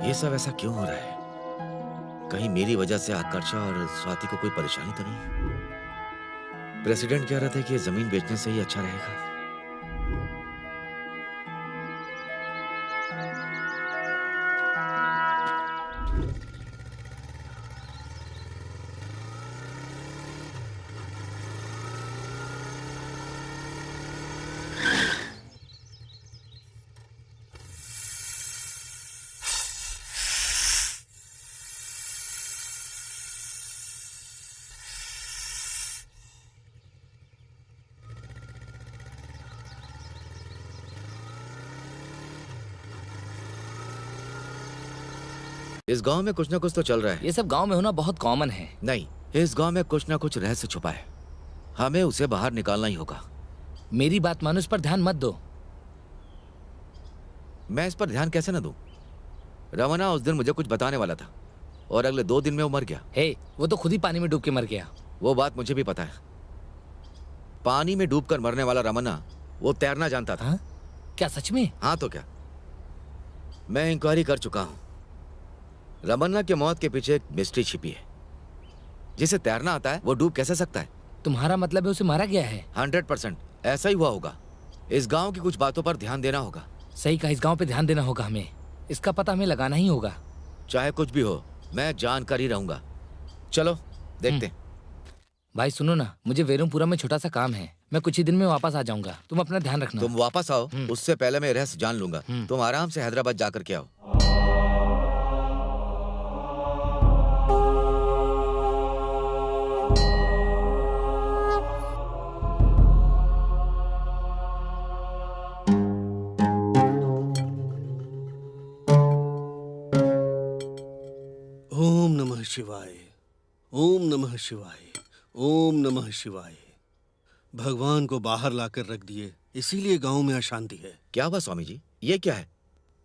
ये सब ऐसा क्यों हो रहा है? कहीं मेरी वजह से आकर्षा और स्वाति को कोई परेशानी तो नहीं? प्रेसिडेंट कह रहे थे कि ये जमीन बेचने से ही अच्छा रहेगा। इस गांव में कुछ ना कुछ तो चल रहा है। ये सब गांव में होना बहुत कॉमन है। नहीं, इस गांव में कुछ ना कुछ रहस्य छुपा है। हमें उसे बाहर निकालना ही होगा। मेरी बात मानो, इस पर ध्यान मत दो। मैं इस पर ध्यान कैसे न दूं? रमना उस दिन मुझे कुछ बताने वाला था और अगले 2 दिन में वो मर गया। हे, वो तो खुद ही पानी में डूब के मर गया। वो बात मुझे भी पता है। पानी में डूबकर मरने वाला रमना वो तैरना जानता था। हाँ? क्या सच में? हाँ तो क्या, मैं इंक्वायरी कर चुका हूं। रमन्ना की मौत के पीछे एक मिस्ट्री छिपी है। जिसे तैरना आता है वो डूब कैसे सकता है? तुम्हारा मतलब है उसे मारा गया है? 100% ऐसा ही हुआ होगा। इस गांव की कुछ बातों पर ध्यान देना होगा। सही कहा, इस गांव पे ध्यान देना होगा हमें। इसका पता हमें लगाना ही होगा। चाहे कुछ भी हो, मैं जानकर ही रहूंगा। चलो देखते हैं। भाई सुनो ना, मुझे वेरुमपुरा में छोटा सा काम है। मैं कुछ ही दिन में वापस आ जाऊंगा। तुम अपना ध्यान रखना। तुम वापस आओ, उससे पहले मैं रहस्य जान लूंगा। तुम आराम से हैदराबाद जाकर के आओ। ओम नमः शिवाय, ओम नमः शिवाय, ओम नमः शिवाय। भगवान को बाहर लाकर रख दिए, इसीलिए गांव में अशांति है। क्या हुआ स्वामी जी? ये क्या है?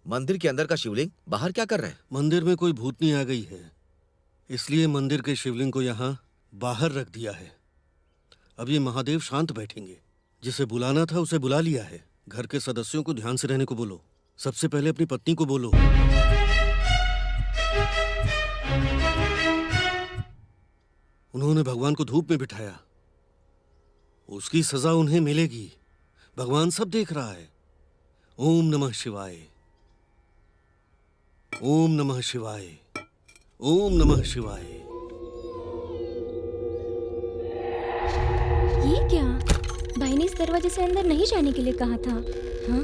मंदिर के अंदर का शिवलिंग बाहर क्या कर रहा है? मंदिर में कोई भूतनी आ गई है, इसलिए मंदिर के शिवलिंग को यहाँ बाहर रख दिया है। अब ये महादेव शांत बैठेंगे। जिसे बुलाना था उसे बुला लिया है। घर के सदस्यों को ध्यान से रहने को बोलो। सबसे पहले अपनी पत्नी को बोलो। उन्होंने भगवान को धूप में बिठाया, उसकी सजा उन्हें मिलेगी। भगवान सब देख रहा है। ओम नमः शिवाय, ओम नमः शिवाय, ओम नमः शिवाय। ये क्या? भाई ने इस दरवाजे से अंदर नहीं जाने के लिए कहा था। हाँ?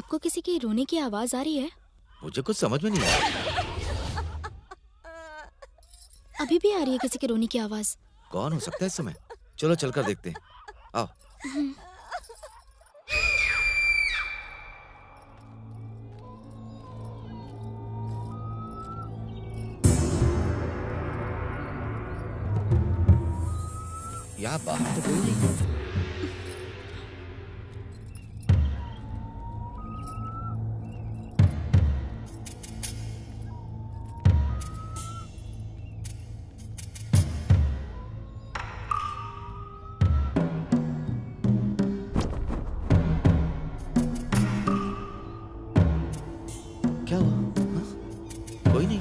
आपको किसी की रोने की आवाज आ रही है? मुझे कुछ समझ में नहीं आया। अभी भी आ रही है किसी के रोने की आवाज? कौन हो सकता है इस समय? चलो चलकर देखते हैं। आओ। यहाँ बाहर तो कोई नहीं। क्या हुआ? हाँ? कोई नहीं।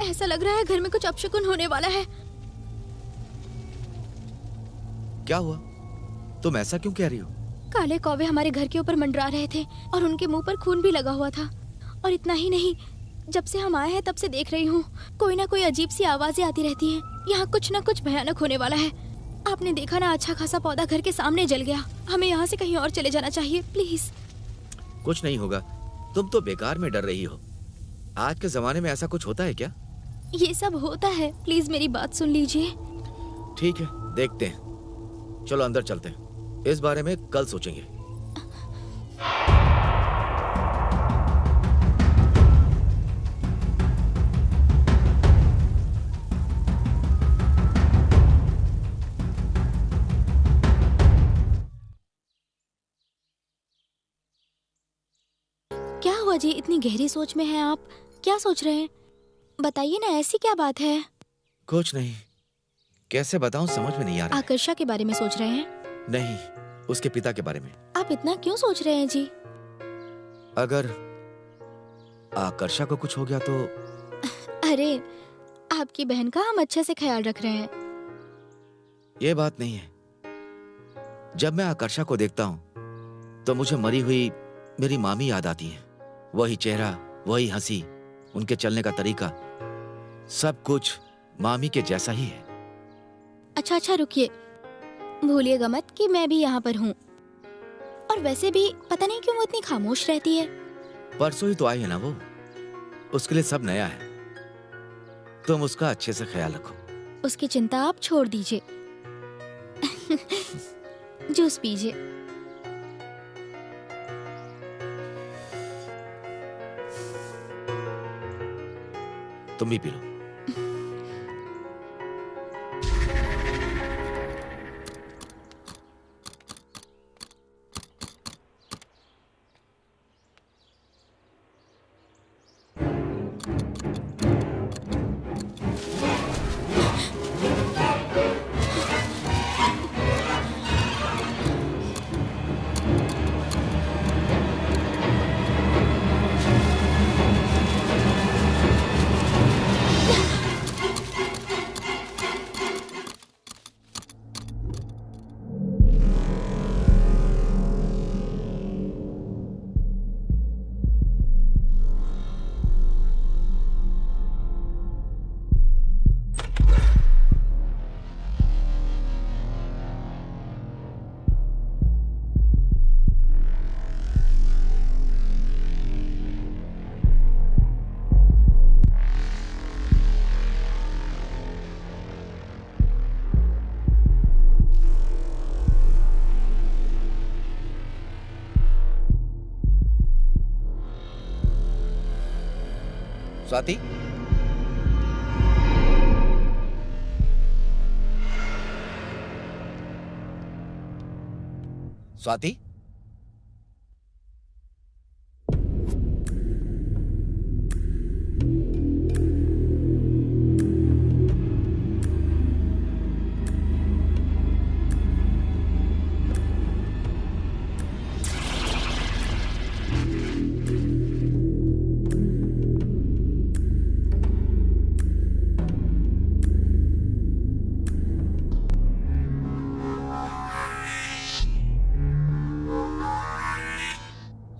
ऐसा लग रहा है घर में कुछ अपशकुन होने वाला है। क्या हुआ? तुम ऐसा क्यों कह रही हो? काले कौवे हमारे घर के ऊपर मंडरा रहे थे और उनके मुंह पर खून भी लगा हुआ था। और इतना ही नहीं, जब से हम आए हैं तब से देख रही हूँ कोई ना कोई अजीब सी आवाजें आती रहती हैं। यहाँ कुछ ना कुछ भयानक होने वाला है। आपने देखा ना, अच्छा खासा पौधा घर के सामने जल गया। हमें यहाँ से कहीं और चले जाना चाहिए, प्लीज। कुछ नहीं होगा, तुम तो बेकार में डर रही हो। आज के जमाने में ऐसा कुछ होता है क्या? ये सब होता है, प्लीज मेरी बात सुन लीजिए। ठीक है, देखते हैं। चलो अंदर चलते हैं, इस बारे में कल सोचेंगे। क्या हुआ जी, इतनी गहरी सोच में हैं आप? क्या सोच रहे हैं? बताइए ना, ऐसी क्या बात है? कुछ नहीं, कैसे बताऊं, समझ में नहीं आ रहा है। आकर्षा के बारे में सोच रहे हैं? नहीं, उसके पिता के बारे में। आप इतना क्यों सोच रहे हैं जी? अगर आकर्षा को कुछ हो गया तो? अरे, आपकी बहन का हम अच्छे से ख्याल रख रहे हैं। ये बात नहीं है। जब मैं आकर्षा को देखता हूँ तो मुझे मरी हुई मेरी मामी याद आती है। वही चेहरा, वही हंसी, उनके चलने का तरीका, सब कुछ मामी के जैसा ही है। अच्छा रुकिए, भूलिएगा मत कि मैं भी यहाँ पर हूँ। और वैसे भी पता नहीं क्यों वो इतनी खामोश रहती है। परसों ही तो आई है ना वो, उसके लिए सब नया है। तुम उसका अच्छे से ख्याल रखो। उसकी चिंता आप छोड़ दीजिए। जूस पीजिए। तुम भी पी लो। स्वाति, स्वाति,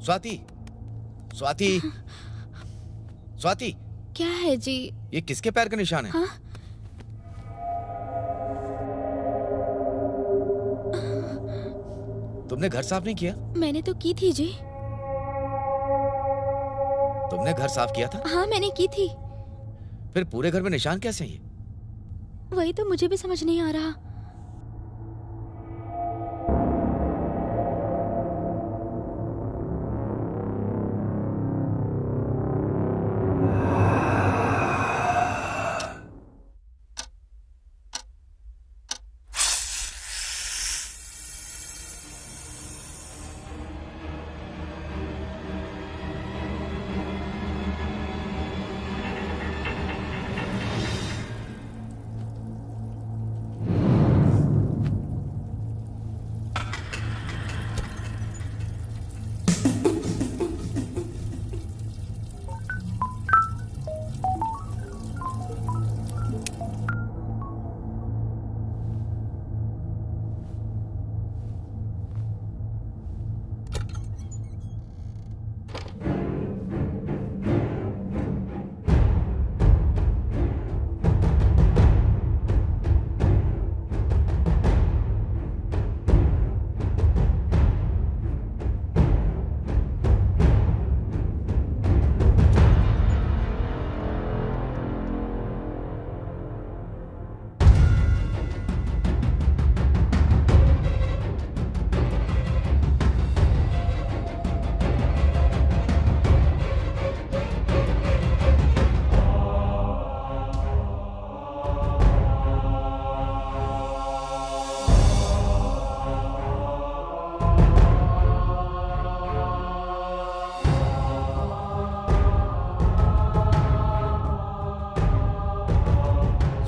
स्वाति, स्वाति, स्वाति, क्या है जी? ये किसके पैर के निशान है? हाँ? तुमने घर साफ नहीं किया? मैंने तो की थी जी। तुमने घर साफ किया था? हाँ मैंने की थी। फिर पूरे घर में निशान कैसे हैं ये? वही तो मुझे भी समझ नहीं आ रहा।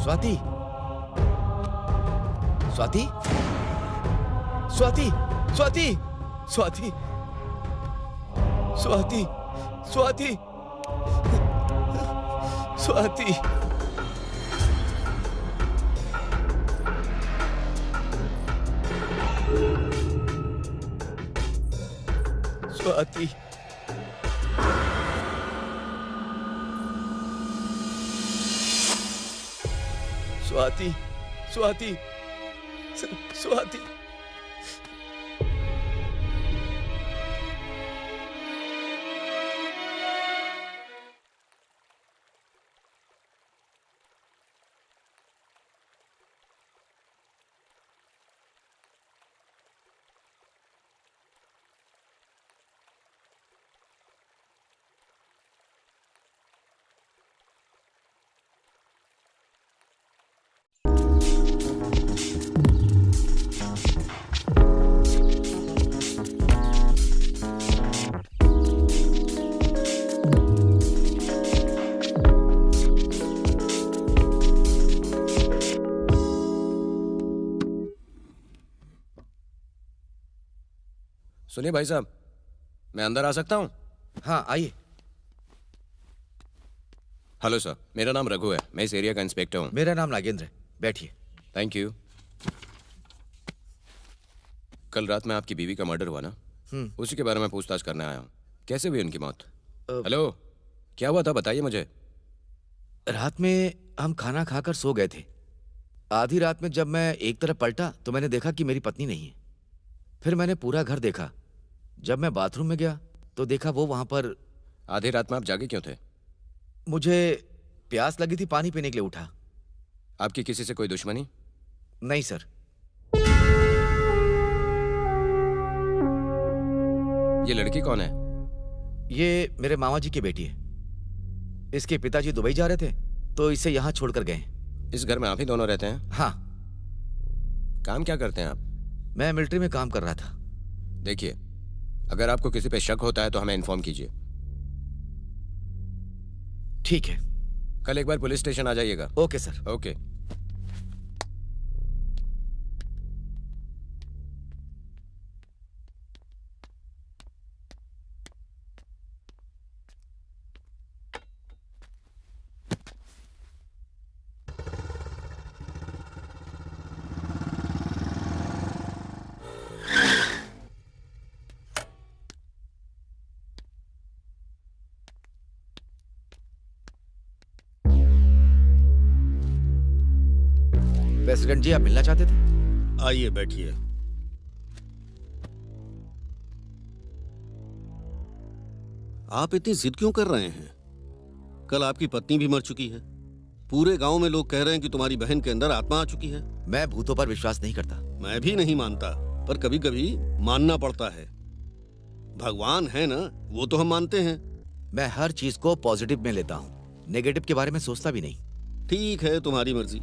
स्वाति, स्वाति, स्वाति, स्वाति, स्वाति, स्वाति, स्वाति, स्वाति। स्वाति, स्वाति, स्वाति, स्वाति। सुनिए भाई साहब, मैं अंदर आ सकता हूँ? हाँ आइए। हेलो सर, मेरा नाम रघु है, मैं इस एरिया का इंस्पेक्टर हूँ। मेरा नाम नागेंद्र है, बैठिए। Thank you. कल रात में आपकी बीवी का मर्डर हुआ ना, उसी के बारे में पूछताछ करने आया हूँ। कैसे हुई उनकी मौत? हेलो, क्या हुआ था बताइए मुझे। रात में हम खाना खाकर सो गए थे। आधी रात में जब मैं एक तरफ पलटा तो मैंने देखा कि मेरी पत्नी नहीं है। फिर मैंने पूरा घर देखा। जब मैं बाथरूम में गया तो देखा वो वहां पर। आधी रात में आप जागे क्यों थे? मुझे प्यास लगी थी, पानी पीने के लिए उठा। आपकी किसी से कोई दुश्मनी? नहीं सर। ये लड़की कौन है? ये मेरे मामा जी की बेटी है। इसके पिताजी दुबई जा रहे थे तो इसे यहाँ छोड़कर गए। इस घर में आप ही दोनों रहते हैं? हाँ। काम क्या करते हैं आप? मैं मिलिट्री में काम कर रहा था। देखिए, अगर आपको किसी पे शक होता है तो हमें इन्फॉर्म कीजिए। ठीक है। कल एक बार पुलिस स्टेशन आ जाइएगा। Okay sir. ओके। प्रेसिडेंट जी, आप मिलना चाहते थे? आइए बैठिए। आप इतनी जिद क्यों कर रहे हैं? कल आपकी पत्नी भी मर चुकी है। पूरे गांव में लोग कह रहे हैं कि तुम्हारी बहन के अंदर आत्मा आ चुकी है। मैं भूतों पर विश्वास नहीं करता। मैं भी नहीं मानता, पर कभी कभी मानना पड़ता है। भगवान है ना, वो तो हम मानते हैं। मैं हर चीज को पॉजिटिव में लेता हूँ, नेगेटिव के बारे में सोचता भी नहीं। ठीक है, तुम्हारी मर्जी।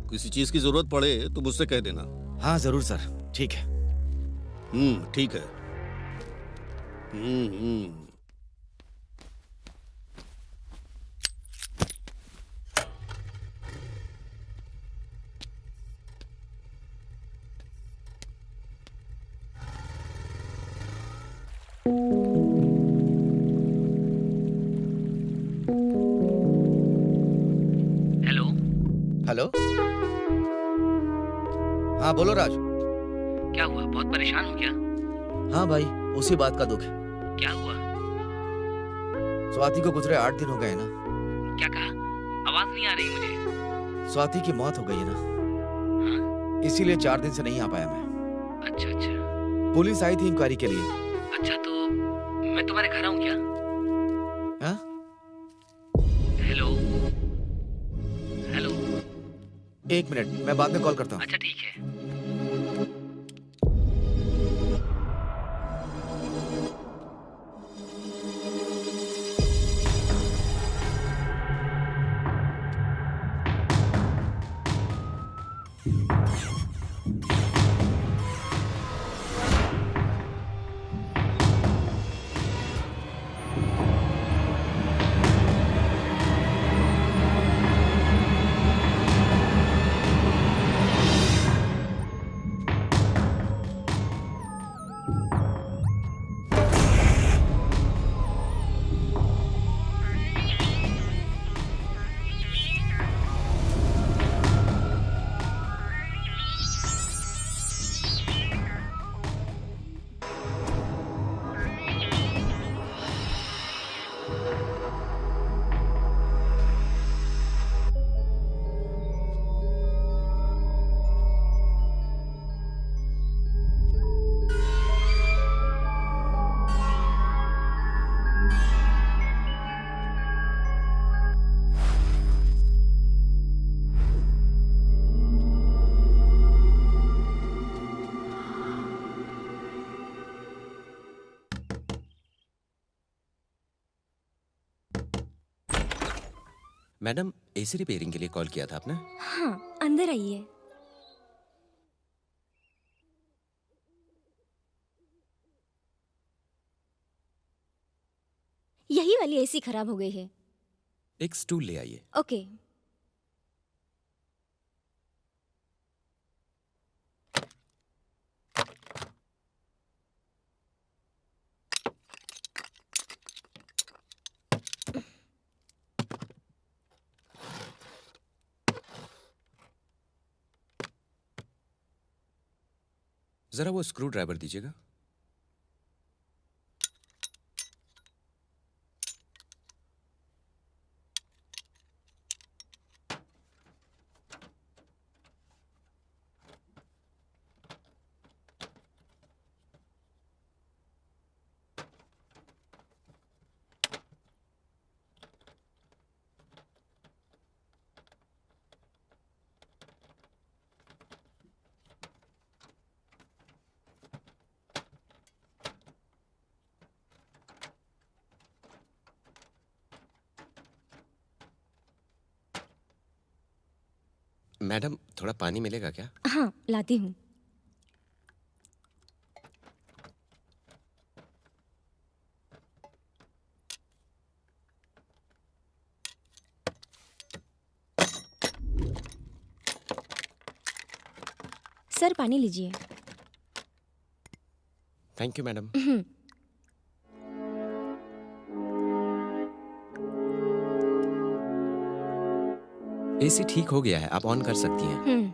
किसी चीज की जरूरत पड़े तो मुझसे कह देना। हाँ जरूर सर, ठीक है। ठीक है। हेलो। हेलो। हाँ बोलो राज। क्या हुआ, बहुत परेशान हो क्या? हाँ भाई, उसी बात का दुख है। क्या हुआ? स्वाति को गुजरे 8 दिन हो गए ना। क्या कहा? आवाज नहीं आ रही मुझे। स्वाति की मौत हो गई है ना। हाँ? इसीलिए 4 दिन से नहीं आ पाया मैं। अच्छा अच्छा। पुलिस आई थी इंक्वायरी के लिए। अच्छा, तो मैं तुम्हारे घर आऊं क्या? हाँ? Hello hello. 1 मिनट, मैं बाद में कॉल करता हूँ। अच्छा ठीक है। मैडम, एसी रिपेयरिंग के लिए कॉल किया था आपने? हाँ, अंदर आइए। यही वाली एसी खराब हो गई है। एक स्टूल ले आइए। ओके। जरा वो स्क्रू ड्राइवर दीजिएगा। मैडम, थोड़ा पानी मिलेगा क्या? हाँ, लाती हूँ। सर, पानी लीजिए। Thank you madam. एसी ठीक हो गया है, आप ऑन कर सकती हैं।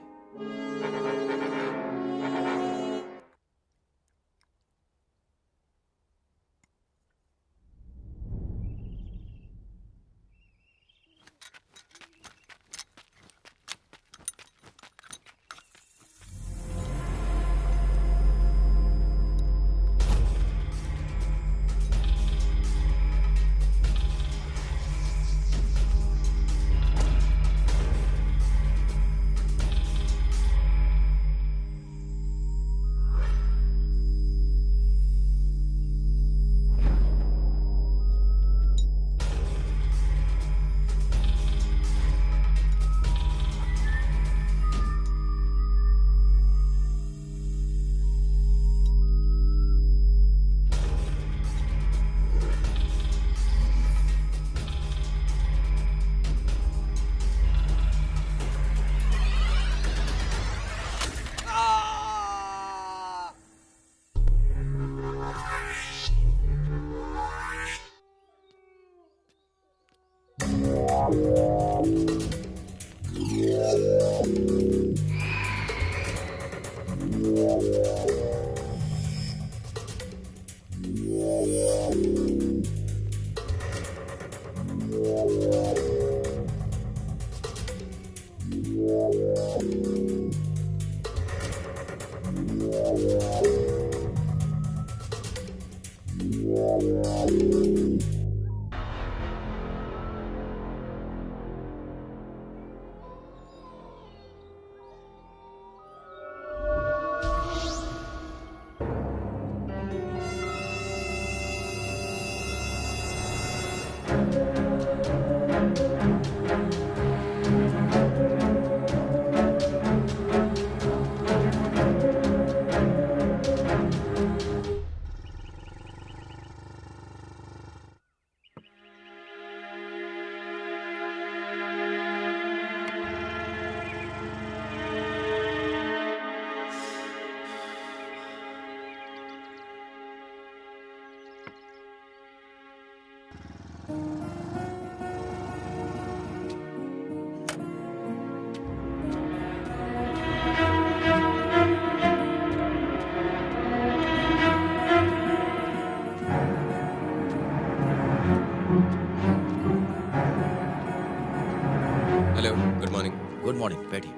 Hello, good morning. Good morning, बैठिए।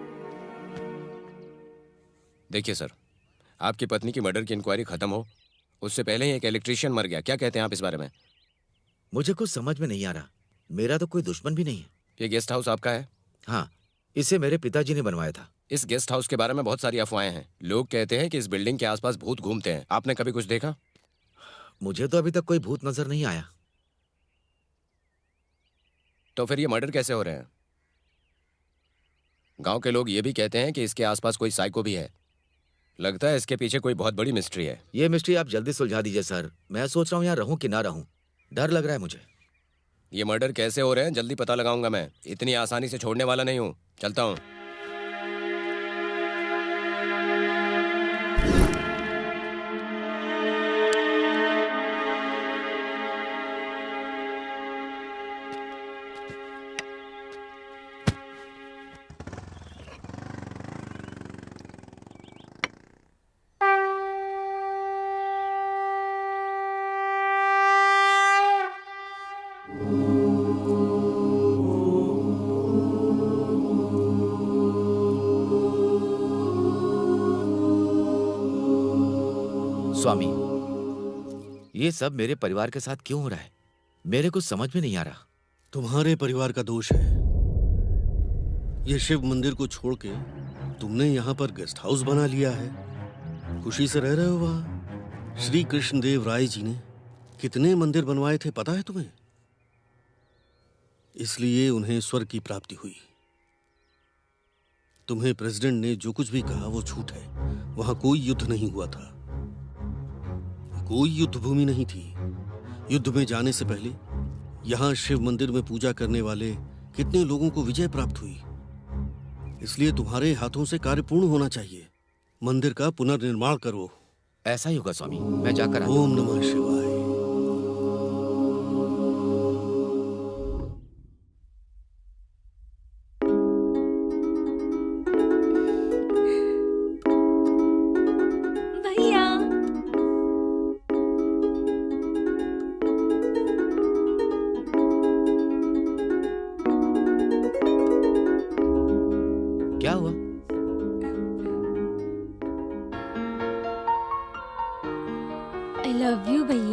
देखिए सर, आपकी पत्नी की मर्डर की इंक्वायरी खत्म हो उससे पहले ही एक इलेक्ट्रिशियन मर गया। क्या कहते हैं आप इस बारे में? मुझे कुछ समझ में नहीं आ रहा। मेरा तो कोई दुश्मन भी नहीं है। ये गेस्ट हाउस आपका है? हाँ, इसे मेरे पिताजी ने बनवाया था। इस गेस्ट हाउस के बारे में बहुत सारी अफवाहें हैं। लोग कहते हैं कि इस बिल्डिंग के आसपास भूत घूमते हैं। आपने कभी कुछ देखा? मुझे तो अभी तक कोई भूत नजर नहीं आया। तो फिर ये मर्डर कैसे हो रहे हैं? गांव के लोग ये भी कहते हैं कि इसके आसपास कोई साइको भी है। लगता है इसके पीछे कोई बहुत बड़ी मिस्ट्री है। ये मिस्ट्री आप जल्दी सुलझा दीजिए सर। मैं सोच रहा हूँ यहाँ रहूं कि ना रहूं। डर लग रहा है मुझे। ये मर्डर कैसे हो रहे हैं जल्दी पता लगाऊंगा मैं। इतनी आसानी से छोड़ने वाला नहीं हूँ। चलता हूँ। स्वामी, ये सब मेरे परिवार के साथ क्यों हो रहा है? मेरे कुछ समझ में नहीं आ रहा। तुम्हारे परिवार का दोष है। ये शिव मंदिर को छोड़ के तुमने यहाँ पर गेस्ट हाउस बना लिया है। खुशी से रह रहे हो वहाँ। श्री कृष्णदेव राय जी ने कितने मंदिर बनवाए थे पता है तुम्हें? इसलिए उन्हें स्वर्ग की प्राप्ति हुई। तुम्हें प्रेसिडेंट ने जो कुछ भी कहा वो झूठ है। वहां कोई युद्ध नहीं हुआ था। कोई युद्ध भूमि नहीं थी। युद्ध में जाने से पहले यहाँ शिव मंदिर में पूजा करने वाले कितने लोगों को विजय प्राप्त हुई। इसलिए तुम्हारे हाथों से कार्य पूर्ण होना चाहिए। मंदिर का पुनर्निर्माण करो। ऐसा ही होगा स्वामी, मैं जाकर आता हूं। ओम नमः शिवाय। क्या हुआ? आई लव यू भैया।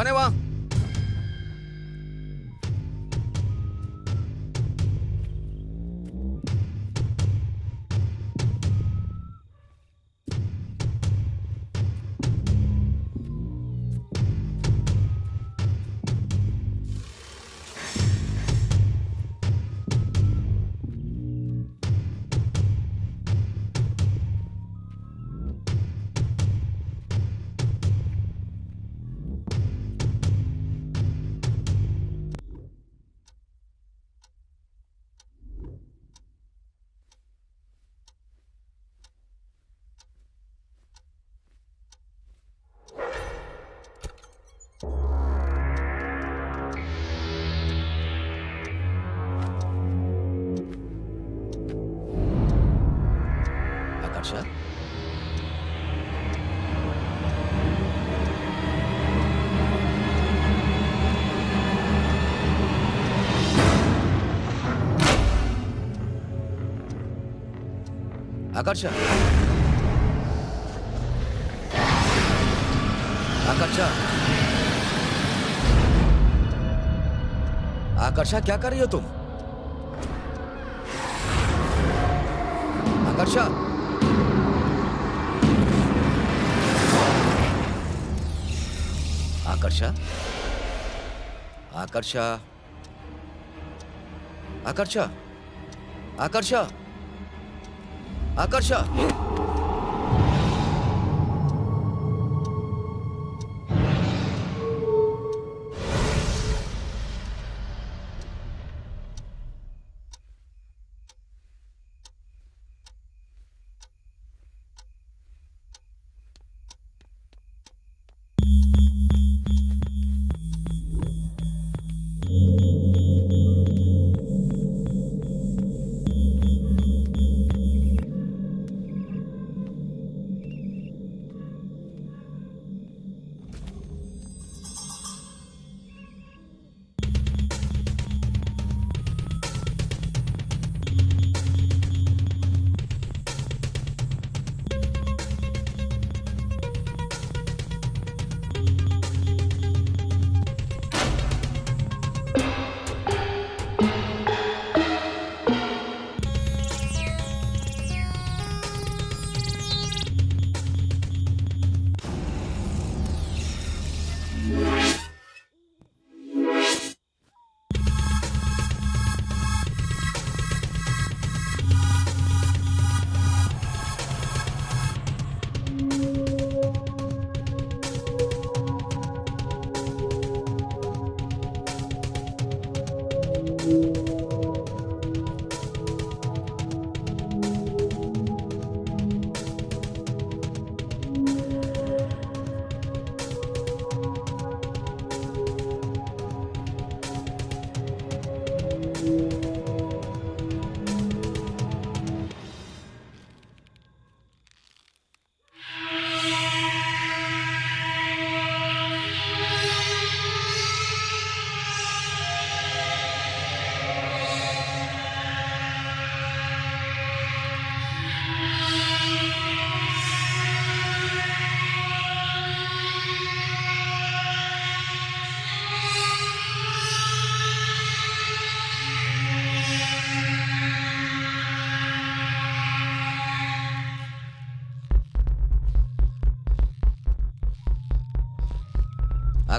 कौन है वहां? आकर्षा, आकर्षा, आकर्षा, आकर्षा, क्या कर रही हो तुम? आकर्षा, आकर्षा, आकर्षा, आकर्षा, आकर्षा, आकर्षा,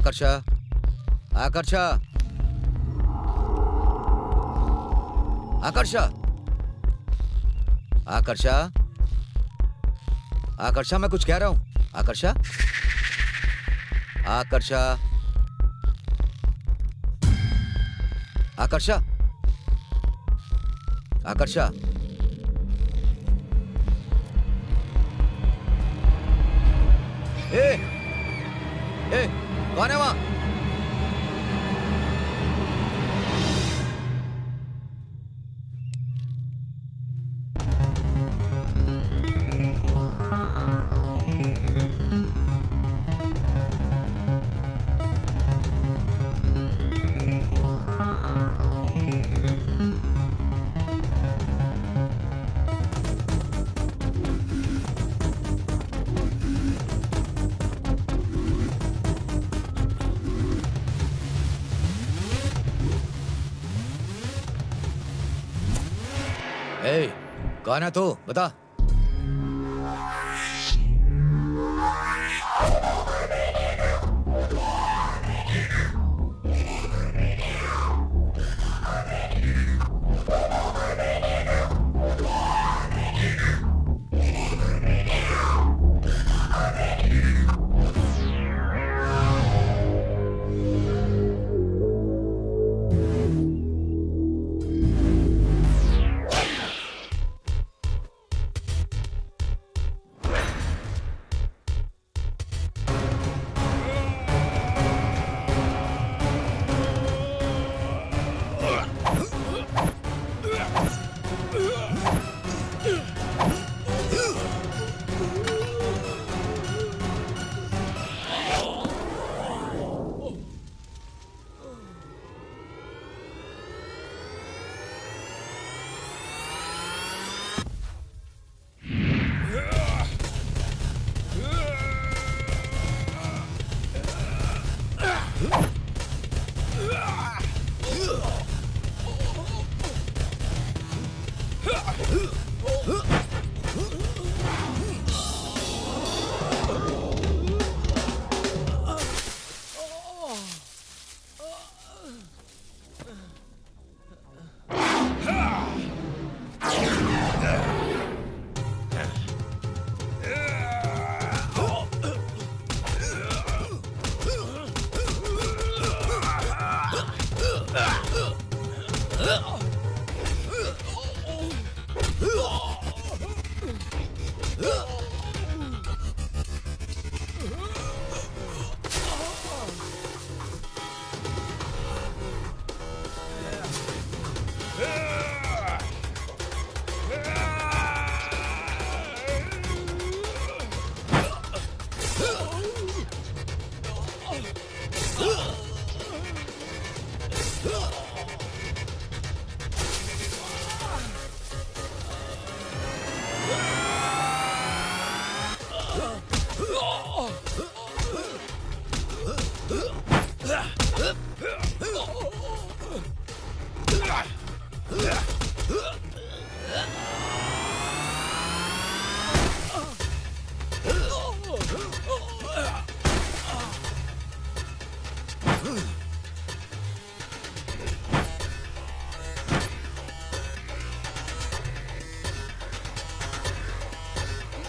आकर्षा, आकर्षा, आकर्षा, आकर्षा, आकर्षा, मैं कुछ कह रहा हूं। आकर्षा, आकर्षा, आकर्षा, आकर्षा, ए, कौन है वहां? ए, कौन है तू? बता।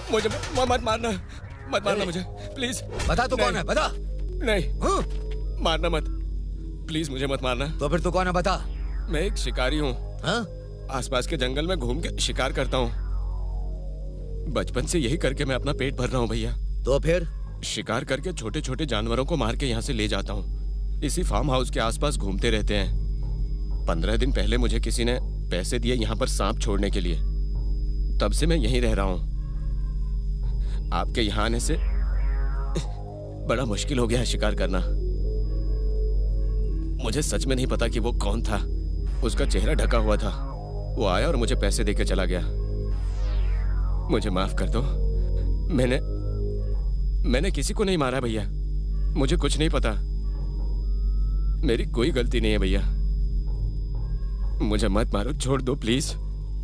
मुझे मत मारना, मत मारना मुझे प्लीज। बता तू कौन है, बता। नहीं, मारना मत प्लीज, मुझे मत मारना। तो फिर तू कौन है, बता। मैं एक शिकारी हूँ। आसपास के जंगल में घूम के शिकार करता हूँ। बचपन से यही करके मैं अपना पेट भर रहा हूँ भैया। तो फिर शिकार करके छोटे छोटे जानवरों को मार के यहाँ से ले जाता हूँ। इसी फार्म हाउस के आसपास घूमते रहते हैं। 15 दिन पहले मुझे किसी ने पैसे दिए यहाँ पर सांप छोड़ने के लिए, तब से मैं यहीं रह रहा हूँ। आपके यहाँ आने से बड़ा मुश्किल हो गया है शिकार करना। मुझे सच में नहीं पता कि वो कौन था। उसका चेहरा ढका हुआ था। वो आया और मुझे पैसे देकर चला गया। मुझे माफ कर दो। मैंने किसी को नहीं मारा भैया। मुझे कुछ नहीं पता। मेरी कोई गलती नहीं है भैया। मुझे मत मारो, छोड़ दो प्लीज।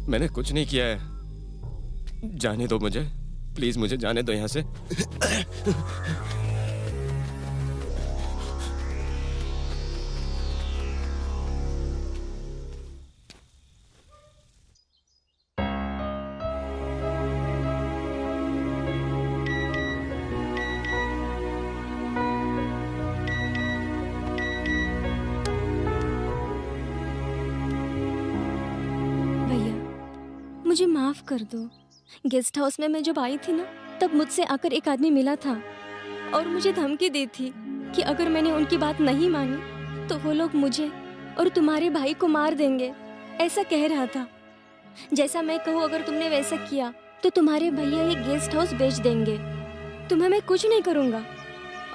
मैंने कुछ नहीं किया है। जाने दो मुझे प्लीज, मुझे जाने दो यहाँ से। मुझे माफ कर दो। गेस्ट हाउस में मैं जब आई थी ना, तब मुझसे आकर एक आदमी मिला था और मुझे धमकी दी थी कि अगर मैंने उनकी बात नहीं मानी तो वो लोग मुझे और तुम्हारे भाई को मार देंगे, ऐसा कह रहा था। जैसा मैं कहूँ अगर तुमने वैसा किया तो तुम्हारे भैया ये गेस्ट हाउस बेच देंगे। तुम्हें मैं कुछ नहीं करूँगा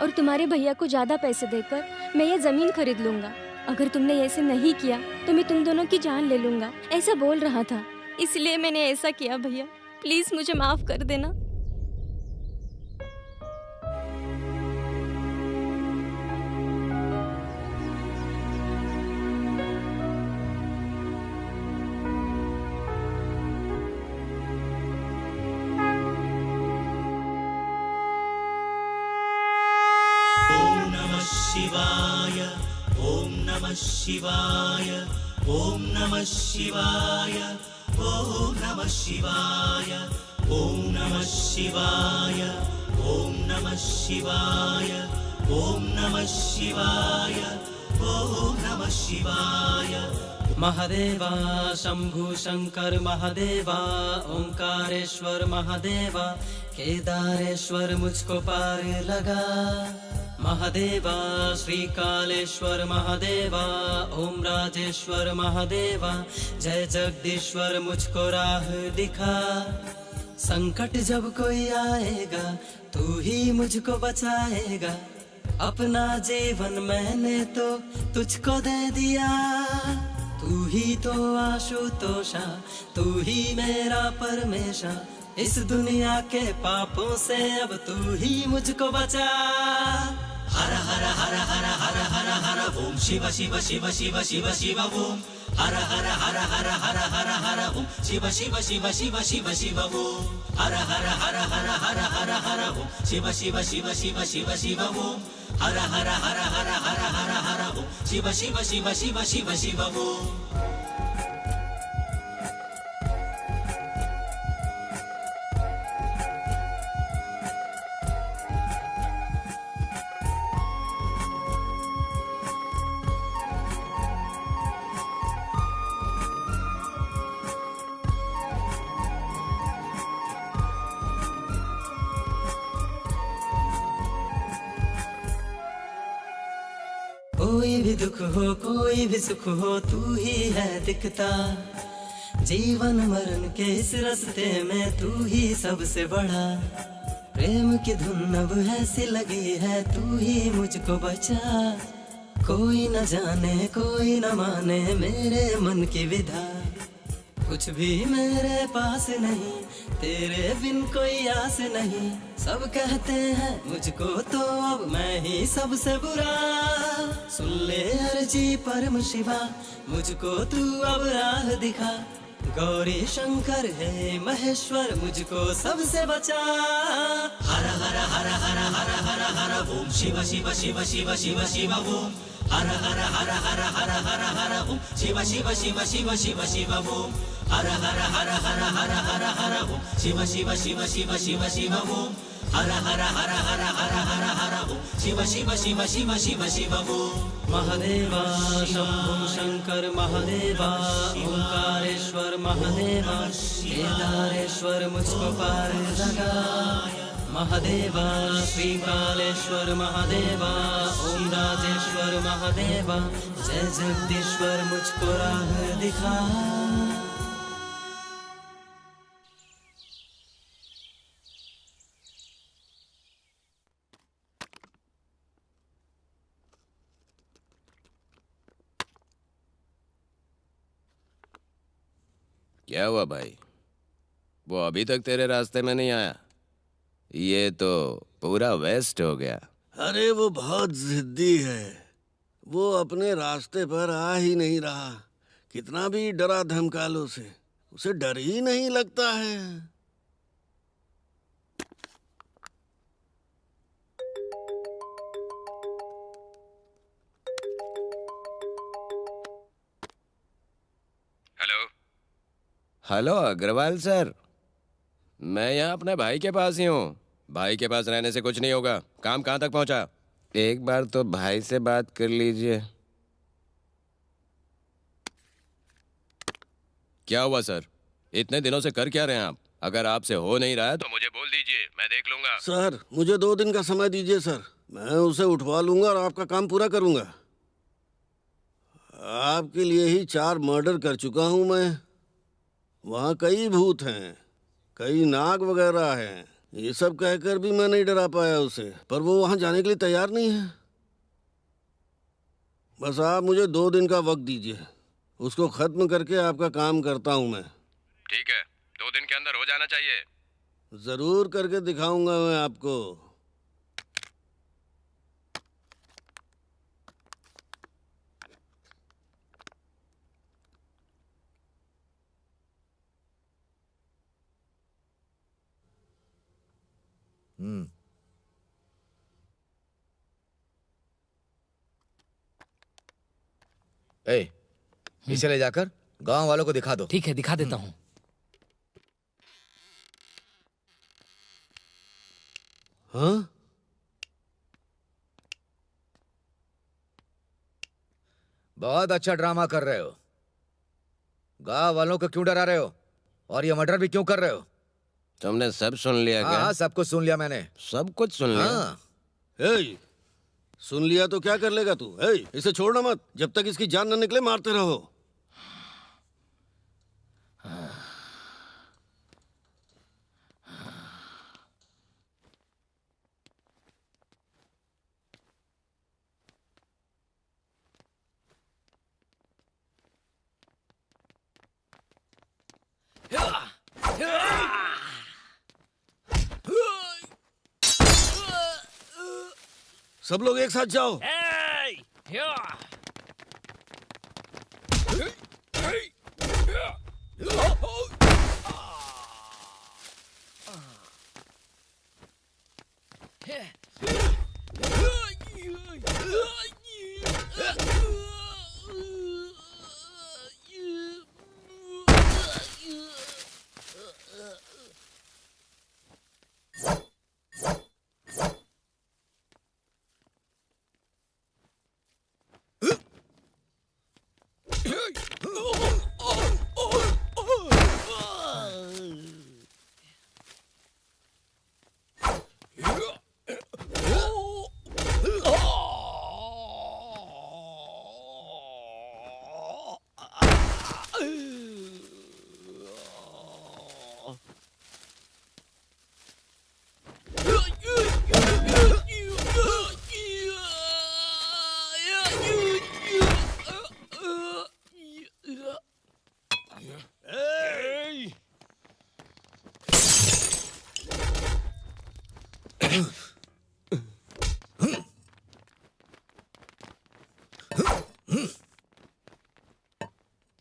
और तुम्हारे भैया को ज्यादा पैसे देकर मैं ये जमीन खरीद लूंगा। अगर तुमने ऐसे नहीं किया तो मैं तुम दोनों की जान ले लूंगा, ऐसा बोल रहा था। इसलिए मैंने ऐसा किया भैया, प्लीज मुझे माफ कर देना। शिवाय ओम नमः शिवाय ओम नमः शिवाय ओम नमः शिवाय ओम नमः शिवाय ओम नमः शिवाय ओम नमः शिवाय ओम नमः शिवाय। महादेवा शंभु शंकर महादेवा ओंकारेश्वर महादेवा केदारेश्वर मुझको पार लगा। महादेवा श्री कालेश्वर महादेवा ओम राजेश्वर महादेवा जय जगदीश्वर मुझको राह दिखा। संकट जब कोई आएगा तू ही मुझको बचाएगा। अपना जीवन मैंने तो तुझको दे दिया। तू ही तो आशुतोषा तू ही मेरा परमेशा। इस दुनिया के पापों से अब तू ही मुझको बचा। हर हर हर हर हर हर हर ओम शिव शिव शिव शिव शिव शिव ओम हर हर हर हर हर हर हर ओम शिव शिव शिव शिव शिव शिव ओम हर हर हर हर हर हर हर ओम शिव शिव शिव शिव शिव शिव ओम हर हर हर हर हर हर हर ओम शिव शिव शिव शिव शिव शिव ओम। कोई भी दुख हो कोई भी सुख हो तू ही है दिखता। जीवन मरण के इस रास्ते में तू ही सबसे बड़ा। प्रेम की धुन अब ऐसी लगी है तू ही मुझको बचा। कोई न जाने कोई न माने मेरे मन की विधा। कुछ भी मेरे पास नहीं तेरे बिन कोई आस नहीं। सब कहते हैं मुझको तो अब मैं ही सबसे बुरा। सुन ले अर्जी परम शिवा मुझको तू अब राह दिखा। गौरी शंकर है महेश्वर मुझको सबसे बचा। हर हर हर हर हर हर हर ओम शिव शिव शिव शिव शिव शिव ओम हर हर हर हर हर हर हर ओम शिव शिव शिव शिव शिव शिव ओम हर हर हर हर हर हर हर ओम शिव शिव शिव शिव शिव शिव ओम हर हर हर हर हर हर हर ओम शिव शिव शिव शिव शिव शिव ओम। महादेवा शंभु शंकर महादेवा ओंकारेश्वर महादेवा केदारेश्वर मुझको पार लगा। महादेवा श्री कालेश्वर महादेवा ओम राजेश्वर महादेवा जय जगदीश्वर मुझको राह दिखा। क्या हुआ भाई? वो अभी तक तेरे रास्ते में नहीं आया? ये तो पूरा वेस्ट हो गया। अरे वो बहुत जिद्दी है। वो अपने रास्ते पर आ ही नहीं रहा। कितना भी डरा धमका लो उसे डर ही नहीं लगता है। हेलो अग्रवाल सर, मैं यहाँ अपने भाई के पास ही हूँ। भाई के पास रहने से कुछ नहीं होगा। काम कहाँ तक पहुँचा? एक बार तो भाई से बात कर लीजिए। क्या हुआ सर? इतने दिनों से कर क्या रहे हैं आप? अगर आपसे हो नहीं रहा है तो मुझे बोल दीजिए, मैं देख लूंगा। सर मुझे 2 दिन का समय दीजिए सर। मैं उसे उठवा लूंगा और आपका काम पूरा करूंगा। आपके लिए ही 4 मर्डर कर चुका हूं मैं। वहाँ कई भूत हैं, कई नाग वगैरह हैं। ये सब कहकर भी मैं नहीं डरा पाया उसे, पर वो वहाँ जाने के लिए तैयार नहीं है। बस आप मुझे 2 दिन का वक्त दीजिए। उसको खत्म करके आपका काम करता हूँ मैं। ठीक है, 2 दिन के अंदर हो जाना चाहिए। जरूर करके दिखाऊंगा मैं आपको। ए, इसे ले जाकर गांव वालों को दिखा दो। ठीक है, दिखा देता हूँ। हाँ? बहुत अच्छा ड्रामा कर रहे हो। गांव वालों को क्यों डरा रहे हो? और ये मर्डर भी क्यों कर रहे हो? तुमने सब सुन लिया क्या? हाँ, सब कुछ सुन लिया मैंने। सब कुछ सुन लिया? हाँ। ए, सुन लिया तो क्या कर लेगा तू? इसे छोड़ना मत, जब तक इसकी जान न निकले मारते रहो। सब लोग एक साथ जाओ।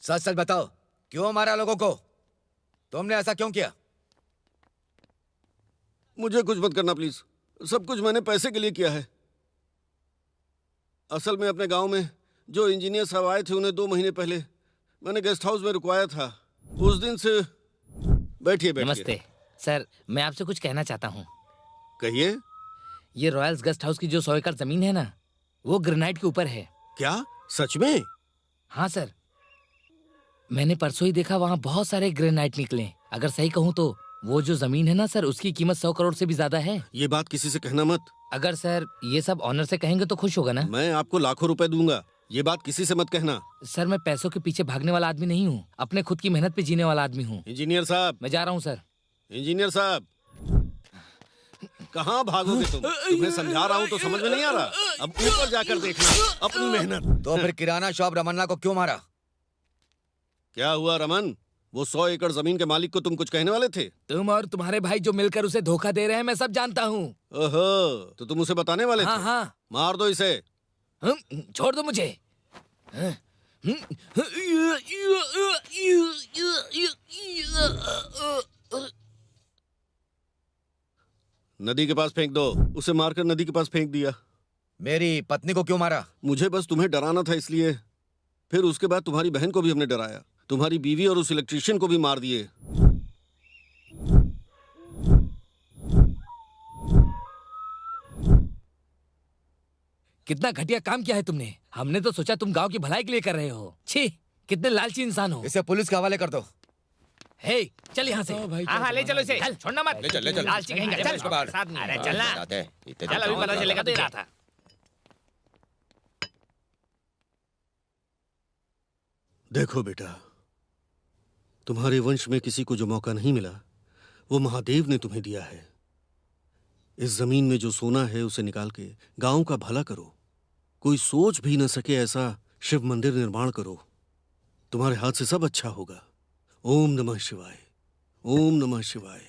सच सच बताओ, क्यों मारा लोगों को? तुमने ऐसा क्यों किया? मुझे कुछ मत करना प्लीज। सब कुछ मैंने पैसे के लिए किया है। असल में अपने गांव में जो इंजीनियर साहब आए थे उन्हें 2 महीने पहले मैंने गेस्ट हाउस में रुकवाया था। उस दिन से बैठिए बैठिए। नमस्ते सर, मैं आपसे कुछ कहना चाहता हूँ। कहिए। ये रॉयल्स गेस्ट हाउस की जो 100 एकड़ जमीन है ना, वो ग्रेनाइट के ऊपर है। क्या सच में? हाँ सर, मैंने परसों ही देखा, वहाँ बहुत सारे ग्रेनाइट निकले। अगर सही कहूँ तो वो जो जमीन है ना सर, उसकी कीमत 100 करोड़ से भी ज्यादा है। ये बात किसी से कहना मत। अगर सर ये सब ऑनर से कहेंगे तो खुश होगा ना? मैं आपको लाखों रुपए दूंगा, ये बात किसी से मत कहना। सर मैं पैसों के पीछे भागने वाला आदमी नहीं हूँ, अपने खुद की मेहनत पे जीने वाला आदमी हूँ। इंजीनियर साहब। मैं जा रहा हूँ सर। इंजीनियर साहब, कहाँ भागोगे तुम? तुम्हें समझा रहा हूँ तो समझ में नहीं आ रहा? अब ऊपर जाकर देखना अपनी मेहनत। तो फिर किराना शॉप रमन्ना को क्यों मारा? क्या हुआ रमन? वो 100 एकड़ जमीन के मालिक को तुम कुछ कहने वाले थे? तुम और तुम्हारे भाई जो मिलकर उसे धोखा दे रहे हैं, मैं सब जानता हूँ। ओहो, तो तुम उसे बताने वाले थे? हाँ। मार दो इसे। छोड़ दो मुझे। नदी के पास फेंक दो। उसे मारकर नदी के पास फेंक दिया। मेरी पत्नी को क्यों मारा? मुझे बस तुम्हें डराना था इसलिए। फिर उसके बाद तुम्हारी बहन को भी हमने डराया। तुम्हारी बीवी और उस इलेक्ट्रिशियन को भी मार दिए। कितना घटिया काम किया है तुमने। हमने तो सोचा तुम गांव की भलाई के लिए कर रहे हो। छी, कितने लालची इंसान हो। इसे पुलिस के हवाले कर दो। हे, चल यहाँ से। हाँ, ले चलो इसे। चल, छोड़ना मत। ले चल। लालची कहेंगे। चल, अरे चल ना। चल, अभी पता चलेगा दे रहा था। देखो बेटा, तुम्हारे वंश में किसी को जो मौका नहीं मिला वो महादेव ने तुम्हें दिया है। इस जमीन में जो सोना है उसे निकाल के गांव का भला करो। कोई सोच भी न सके ऐसा शिव मंदिर निर्माण करो। तुम्हारे हाथ से सब अच्छा होगा। ओम नमः शिवाय। ओम नमः शिवाय।